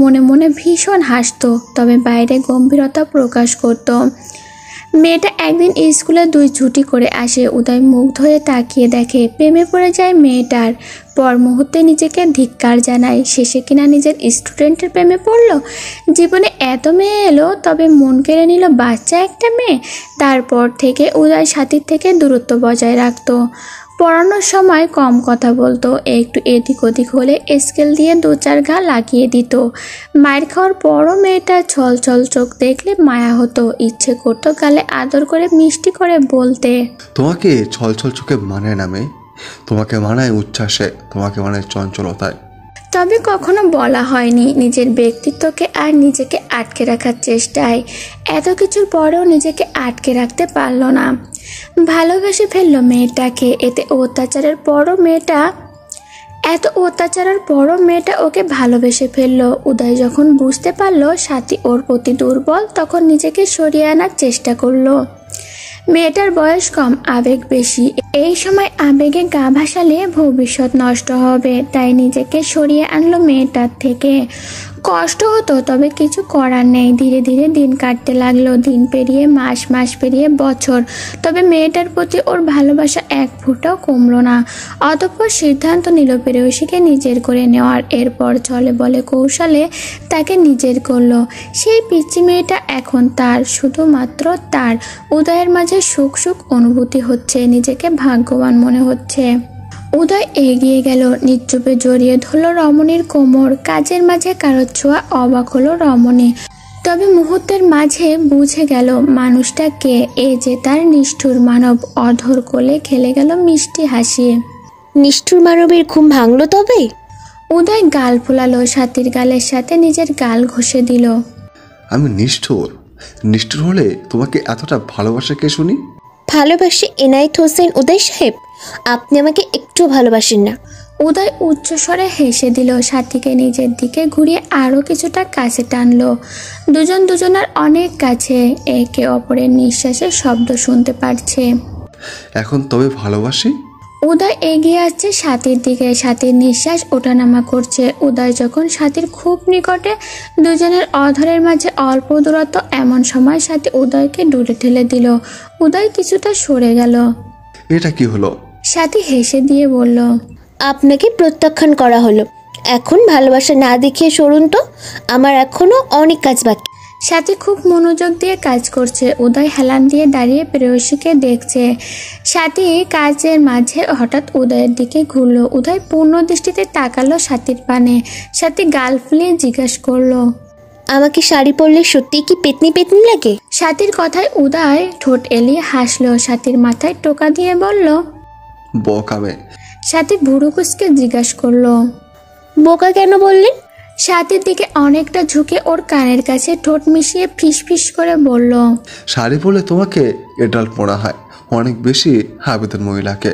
মনে মনে ভীষণ হাসতো, তবে বাইরে গম্ভীরতা প্রকাশ করত। মেয়েটা একদিন স্কুলে 2 ছুটি করে আসে। উদয় মুগ্ধ হয়ে তাকিয়ে দেখে, প্রেমে পড়ে যায় মেয়েটার। পর মুহূর্তে নিজেকে ধিক্কার জানায়, শেষে কিনা নিজের স্টুডেন্টের প্রেমে পড়লো। জীবনে এত মেয়ে এলো, তবে মন কেড়ে নিল বাচ্চা একটা মেয়ে। তারপর থেকে উদয় সাথীর থেকে দূরত্ব বজায় রাখতো। পড়ানোর সময় কম কথা বলতো, একটু এদিক ওদিক হলে স্কেল দিয়ে 2-4 ঘা লাগিয়ে দিত। মায়ের খাওয়ার পরও মেয়েটা ছল ছল চোখ দেখলে মায়া হতো, ইচ্ছে করতো গালে আদর করে মিষ্টি করে বলতে, তোমাকে ছলছল চোখে মানে না মেয়ে, তোমাকে মানায় উচ্ছ্বাসে, তোমাকে মানায় চঞ্চলতায়। তবে কখনো বলা হয়নি নিজের ব্যক্তিত্বকে আর নিজেকে আটকে রাখার চেষ্টায়। এত কিছুর পরেও নিজেকে আটকে রাখতে পারল না, ভালোবেসে ফেলল মেয়েটাকে। এত অত্যাচারের পরও মেয়েটা ওকে ভালোবেসে ফেলল। উদয় যখন বুঝতে পারল সাথী ওর প্রতি দুর্বল, তখন নিজেকে সরিয়ে আনার চেষ্টা করলো। মেয়েটার বয়স কম, আবেগ বেশি। এই সময় আবেগে গা ভাসালে ভবিষ্যৎ নষ্ট হবে, তাই নিজেকে সরিয়ে আনলো মেয়েটার থেকে। কষ্ট হতো, তবে কিছু করার নেই। ধীরে ধীরে দিন কাটতে লাগলো, দিন পেরিয়ে মাস, মাস পেরিয়ে বছর। তবে মেয়েটার প্রতি ওর ভালোবাসা এক ফোঁটাও কমলো না। অতঃপর সিদ্ধান্ত নিল প্রেয়সীকে নিজের করে নেওয়ার। এরপর চলে বলে কৌশলে তাকে নিজের করলো। সেই পিচ্চি মেয়েটা এখন তার, শুধুমাত্র তার। উদয়ের মাঝে সুখ সুখ অনুভূতি হচ্ছে, নিজেকে ভাগ্যবান মনে হচ্ছে। উদয় এগিয়ে গেল, নিশ্চুপে জড়িয়ে ধরল রমণীর কোমর। কাজের মাঝে কারো ছোঁয়া, অবাক হলো রমণী। তবে মুহূর্তের মাঝে বুঝে গেল মানুষটা কে, এ যে তার নিষ্ঠুর মানব। অধর কোলে খেলে গেল মিষ্টি হাসি। নিষ্ঠুর মানবের ঘুম ভাঙলো তবে? উদয় গাল ফুলালো, সাথীর গালের সাথে নিজের গাল ঘষে দিল। আমি নিষ্ঠুর হলে তোমাকে এতটা ভালোবাসা কে শুনি? ভালোবাসে এনায়েত হোসেন উদয় সাহেব, আপনি আমাকে একটু ভালোবাসেন না। উদয় উচ্চস্বরে হেসে দিল, সাথীকে নিজের দিকে ঘুরিয়ে আরও কিছুটা কাছে টানলো। দুজন দুজনের অনেক কাছে, একে অপরের নিঃশ্বাসের শব্দ শুনতে পারছে। এখন তবে ভালোবাসি? উদয় এগিয়ে আসছে সাথীর দিকে, সাথীর নিঃশ্বাস ওঠানামা করছে। উদয় যখন সাথীর খুব নিকটে, দুজনের অধরের মাঝে অল্প দূরত্ব। এমন সময় সাথী উদয়কে দূরে ঠেলে দিল। উদয় কিছুটা সরে গেল। এটা কি হলো? সাথী হেসে দিয়ে বলল, আপনাকে প্রত্যাখ্যান করা হলো। এখন ভালোবাসা না দেখিয়ে সরুন তো, আমার এখনো অনেক কাজ বাকি। সাথী খুব মনোযোগ দিয়ে কাজ করছে। উদয় হেলান দিয়ে দাঁড়িয়ে প্রেয়সীকে দেখছে। সাথী কাজের মাঝে হঠাৎ উদয়ের দিকে ঘুরলো। উদয় পূর্ণ দৃষ্টিতে তাকালো সাথীর পানে। সাথী গাল ফুলিয়ে জিজ্ঞাসা করলো, আমাকে শাড়ি পরলে সত্যি কি পেতনি পেতনি লাগে? সাথীর কথায় উদয় ঠোঁট এলিয়ে হাসলো। সাথীর মাথায় টোকা দিয়ে বলল, বোকামে। সাথী ভুরু কুঁচকে জিজ্ঞাসা করলো, বোকা কেন বললেন? সাথীর দিকে অনেকটা ঝুঁকে ওর কানের কাছে ঠোঁট মিশিয়ে ফিস ফিস করে বলল, শাড়ি পরলে তোমাকে এডাল পড়া হয় অনেক বেশি আবেদন মহিলাকে।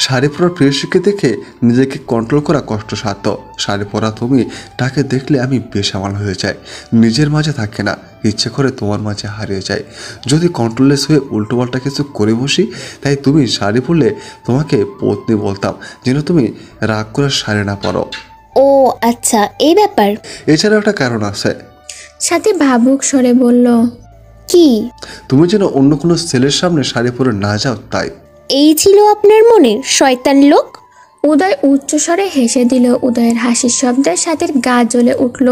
শাড়ি পরা প্রেয়সীকে দেখে নিজেকে কন্ট্রোল করা কষ্টসাধ্য। শাড়ি পরা তুমি তাকে দেখলে আমি বেসামাল হয়ে যাই, নিজের মাঝে থাকে না, ইচ্ছে করে তোমার মাঝে হারিয়ে যায়। যদি কন্ট্রোললেস হয়ে উল্টোপাল্টা কিছু করে বসি, তাই তুমি শাড়ি পরলে তোমাকে পত্নী বলতাম, যেন তুমি রাগ করে শাড়ি না পরো। ও আচ্ছা, এই ব্যাপার। এছাড়া একটা কারণ আছে। সাথী ভাবুক স্বরে বলল, কি? তুমি যেন অন্য কোনো ছেলের সামনে শাড়ি পরে না যাও, তাই। এই ছিল আপনার মনে শয়তান লোক? উদয় উচ্চস্বরে হেসে দিল। উদয়ের হাসির শব্দে সাথীর গা জ্বলে উঠল,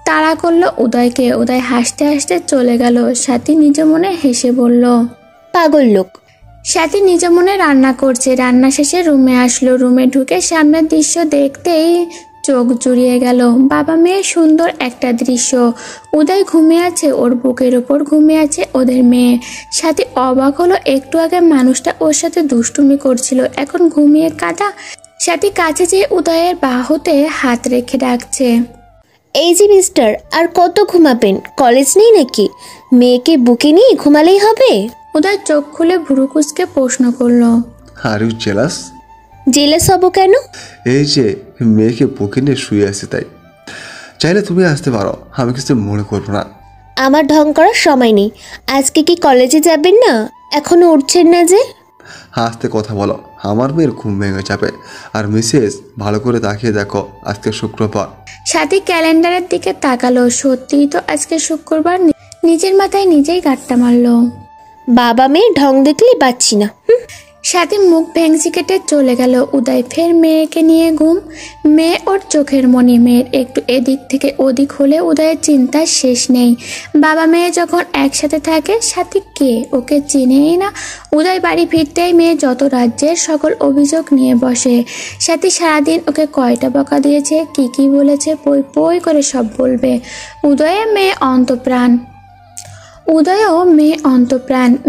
তাড়া করলো উদয়কে। উদয় হাসতে হাসতে চলে গেল। সাথী নিজ মনে হেসে বলল, পাগল লোক। সাথী নিজ মনে রান্না করছে। রান্না শেষে রুমে আসলো। রুমে ঢুকে সামনের দৃশ্য দেখতেই চোখ জুড়িয়ে গেল। বাবা মেয়ের সুন্দর একটা দৃশ্য। উদয় ঘুমিয়ে আছে, ওর বুকের ওপর ঘুমিয়ে আছে ওদের মেয়ে। সাথী অবাক হলো, একটু আগে মানুষটা ওর সাথে দুষ্টুমি করছিল, এখন ঘুমিয়ে কাঁদা। সাথী কাছে যেয়ে উদয়ের বাহুতে হাত রেখে ডাকছে, এই যে মিস্টার, আর কত ঘুমাবেন? কলেজ নেই নাকি? মেয়েকে বুকে নিয়ে ঘুমালেই হবে? উদয় চোখ খুলে ভুরু কুঁচকে প্রশ্ন করলো, আর ইউ জেলাস? জেলাস হব কেন? এই যে মেয়েকে বুকে নিয়ে শুয়ে আছে তাই। চাইলে তুমি আসতে পারো, আমি কিছু মনে করবো না। আমার ঢং করার সময় নেই। আজকে কি কলেজে যাবেন না? এখনো উঠছেন না যে? আস্তে কথা বলো, আমার মেয়ের ঘুম ভেঙে যাবে। আর মিসেস, ভালো করে তাকিয়ে দেখো, আজকে শুক্রবার। সাথী ক্যালেন্ডারের দিকে তাকালো, সত্যিই তো আজকে শুক্রবার। নিজের মাথায় নিজেই গাঁটটা মারলো। বাবা মেয়ের ঢং দেখলেই পাচ্ছি না। সাথী মুখ ভেঙচি কেটে চলে গেল। উদয় ফের মেয়েকে নিয়ে ঘুম। মেয়ে ওর চোখের মণি। মেয়ের একটু এদিক থেকে ওদিক হলে উদয়ের চিন্তার শেষ নেই। বাবা মেয়ে যখন একসাথে থাকে, সাথী কে? ওকে চিনেই না। উদয় বাড়ি ফিরতেই মেয়ে যত রাজ্যের সকল অভিযোগ নিয়ে বসে। সাথী সারাদিন ওকে কয়টা বকা দিয়েছে, কি বলেছে, পই পই করে সব বলবে। উদয়ের মেয়ে অন্তপ্রাণ।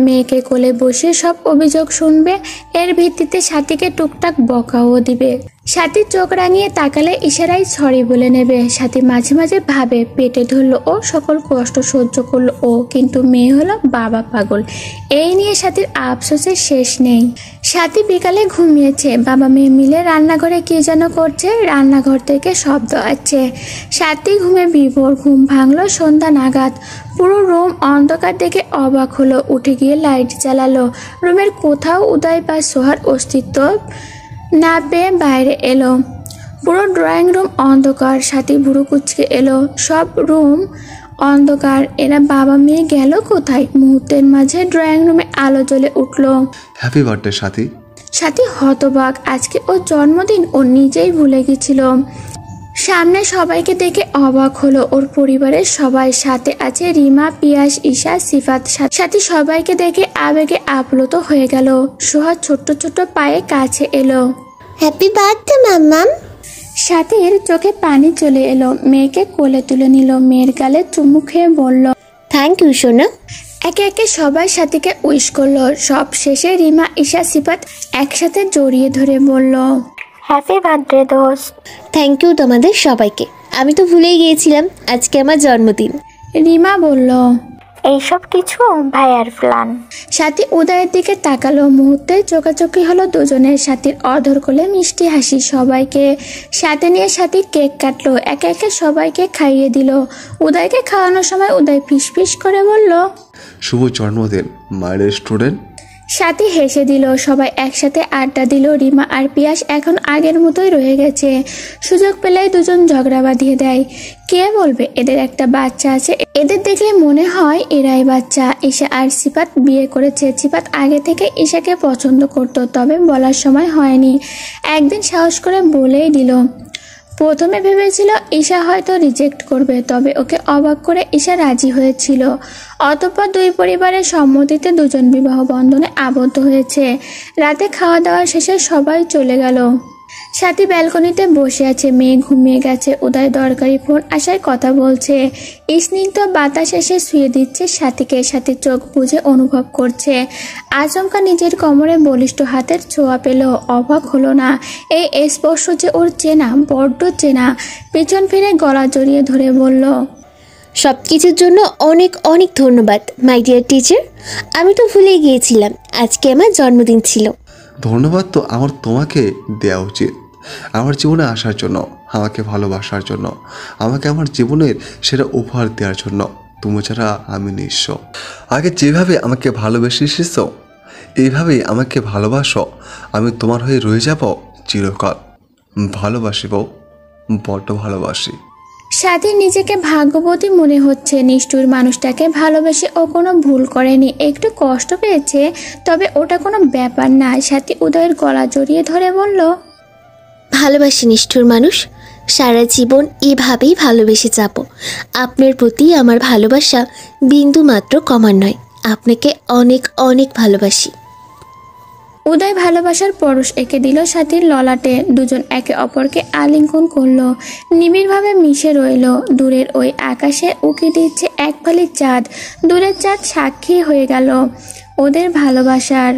মেয়েকে কোলে বসে সব অভিযোগ শুনবে। এর ভিত্তিতে সাথীকে টুকটাক বকাও দিবে। সাথী চোখ রাঙিয়ে তাকালে ইশারায় সরি বলে নেবে। সাথী মাঝে মাঝে ভাবে, পেটে ধরলো ও, সকল কষ্ট সহ্য করলো ও, কিন্তু মেয়ে হলো বাবা পাগল। এই নিয়ে সাথীর আফসোসের শেষ নেই। সাথী বিকালে ঘুমিয়েছে। বাবা মেয়ে মিলে রান্নাঘরে কি যেন করছে। রান্নাঘর থেকে শব্দ আসছে। সাথী ঘুমে বিভোর। ঘুম ভাঙলো সন্ধ্যা নাগাদ। পুরো রুম অন্ধকার দেখে অবাক হলো। উঠে গিয়ে লাইট জ্বালালো। রুমের কোথাও উদয় বা সোহার অস্তিত্ব না পেয়ে বাইরে এলো। পুরো ড্রয়িং রুম অন্ধকার। সাথী ভুরু কুচকে এলো। সব রুম অন্ধকার। এরা বাবা মেয়ে গেল কোথায়? মুহূর্তের মাঝে ড্রয়িং রুমে আলো জ্বলে উঠলো। হ্যাপি বার্থডে সাথী। সাথী হতবাক। আজকে ওর জন্মদিন, ও নিজেই ভুলে গেছিল। সামনে সবাইকে দেখে অবাক হলো। ওর পরিবারের সবাই সাথে আছে, রিমা, পিয়াস, ঈশা, সিফাত। সাথী সবাইকে দেখে আবেগে আপ্লুত হয়ে গেল। সোহা ছোট্ট ছোট্ট পায়ে কাছে এলো। হ্যাপি বার্থডে মাম্মাম। সাথীর চোখে পানি চলে এলো। মেয়েকে কোলে তুলে নিল। মেয়ের গালে চুমু খেয়ে বলল, থ্যাংক ইউ সোনা। একে একে সবাই সাথীকে উইশ করলো। সব শেষে রিমা, ঈশা, সিফাত একসাথে জড়িয়ে ধরে বলল, হ্যাপি বার্থডে দোস্ত। থ্যাংক ইউ তোমাদের সবাইকে। আমি তো ভুলেই গিয়েছিলাম আজকে আমার জন্মদিন। রিমা বলল, এইসব কিছু ভাইয়ার প্ল্যান। সাথী উদয়ের দিকে তাকালো। মুহূর্তে চোখাচোখি হলো দুজনের। সাথীর অধর কোলে মিষ্টি হাসি। সবাইকে সাথে নিয়ে সাথী কেক কাটলো। একে একে সবাইকে খাইয়ে দিল। উদয়কে খাওয়ানোর সময় উদয় ফিসফিস করে বলল, শুভ জন্মদিন মায়ের স্টুডেন্ট। সাথী হেসে দিল। সবাই একসাথে আড্ডা দিল। রিমা আর পিয়াস এখন আগের মতোই রয়ে গেছে। সুযোগ পেলেই দুজন ঝগড়া বাঁধিয়ে দেয়। কে বলবে এদের একটা বাচ্চা আছে? এদের দেখলে মনে হয় এরাই বাচ্চা। ঈশা আর সিফাত বিয়ে করেছে। সিফাত আগে থেকে ঈশাকে পছন্দ করত, তবে বলার সময় হয়নি। একদিন সাহস করে বলেই দিল। প্রথমে ভেবেছিল ঈশা হয়তো রিজেক্ট করবে, তবে ওকে অবাক করে ঈশা রাজি হয়েছিল। অতঃপর দুই পরিবারের সম্মতিতে দুজন বিবাহ বন্ধনে আবদ্ধ হয়েছে। রাতে খাওয়া দাওয়া শেষে সবাই চলে গেল। সাথী ব্যালকনিতে বসে আছে। মেয়ে ঘুমিয়ে গেছে। উদয় দরকারি ফোন আসায় কথা বলছে। স্নিগ্ধ বাতাস এসে শুয়ে দিচ্ছে সাথীকে। সাথী চোখ বুজে অনুভব করছে। আচমকা নিজের কোমরে বলিষ্ঠ হাতের ছোঁয়া পেল। অবাক হলো না। এই স্পর্শ যে ওর চেনা, বড্ড চেনা। পিছন ফিরে গলা জড়িয়ে ধরে বলল, সব কিছুর জন্য অনেক অনেক ধন্যবাদ মাই ডিয়ার টিচার। আমি তো ভুলেই গিয়েছিলাম আজকে আমার জন্মদিন ছিল। ধন্যবাদ তো আমার তোমাকে দেওয়া উচিত, আমার জীবনে আসার জন্য, আমাকে ভালোবাসার জন্য, আমাকে আমার জীবনের সেরা উপহার দেওয়ার জন্য। তুমি ছাড়া আমি নিঃস্ব। আগে যেভাবে আমাকে ভালোবেসে এসেছো, এইভাবেই আমাকে ভালোবাসো। আমি তোমার হয়ে রয়ে যাব চিরকাল। ভালোবাসি বউ, বড্ড ভালোবাসি। সাথী নিজেকে ভাগ্যবতী মনে হচ্ছে। নিষ্ঠুর মানুষটাকে ভালোবেসে ও কোনো ভুল করেনি। একটু কষ্ট পেয়েছে, তবে ওটা কোনো ব্যাপার না। সাথী উদয়ের গলা জড়িয়ে ধরে বলল, ভালোবাসি নিষ্ঠুর মানুষ, সারা জীবন এভাবেই ভালোবেসে যাব। আপনার প্রতি আমার ভালোবাসা বিন্দু মাত্র কমার নয়। আপনাকে অনেক অনেক ভালোবাসি। উদয় ভালোবাসার পরশ এঁকে দিল সাথীর ললাটে। দুজন একে অপরকে আলিঙ্গন করলো, নিবিড়ভাবে মিশে রইল। দূরের ওই আকাশে উকি দিচ্ছে এক ফালি চাঁদ। দূরের চাঁদ সাক্ষী হয়ে গেল ওদের ভালোবাসার।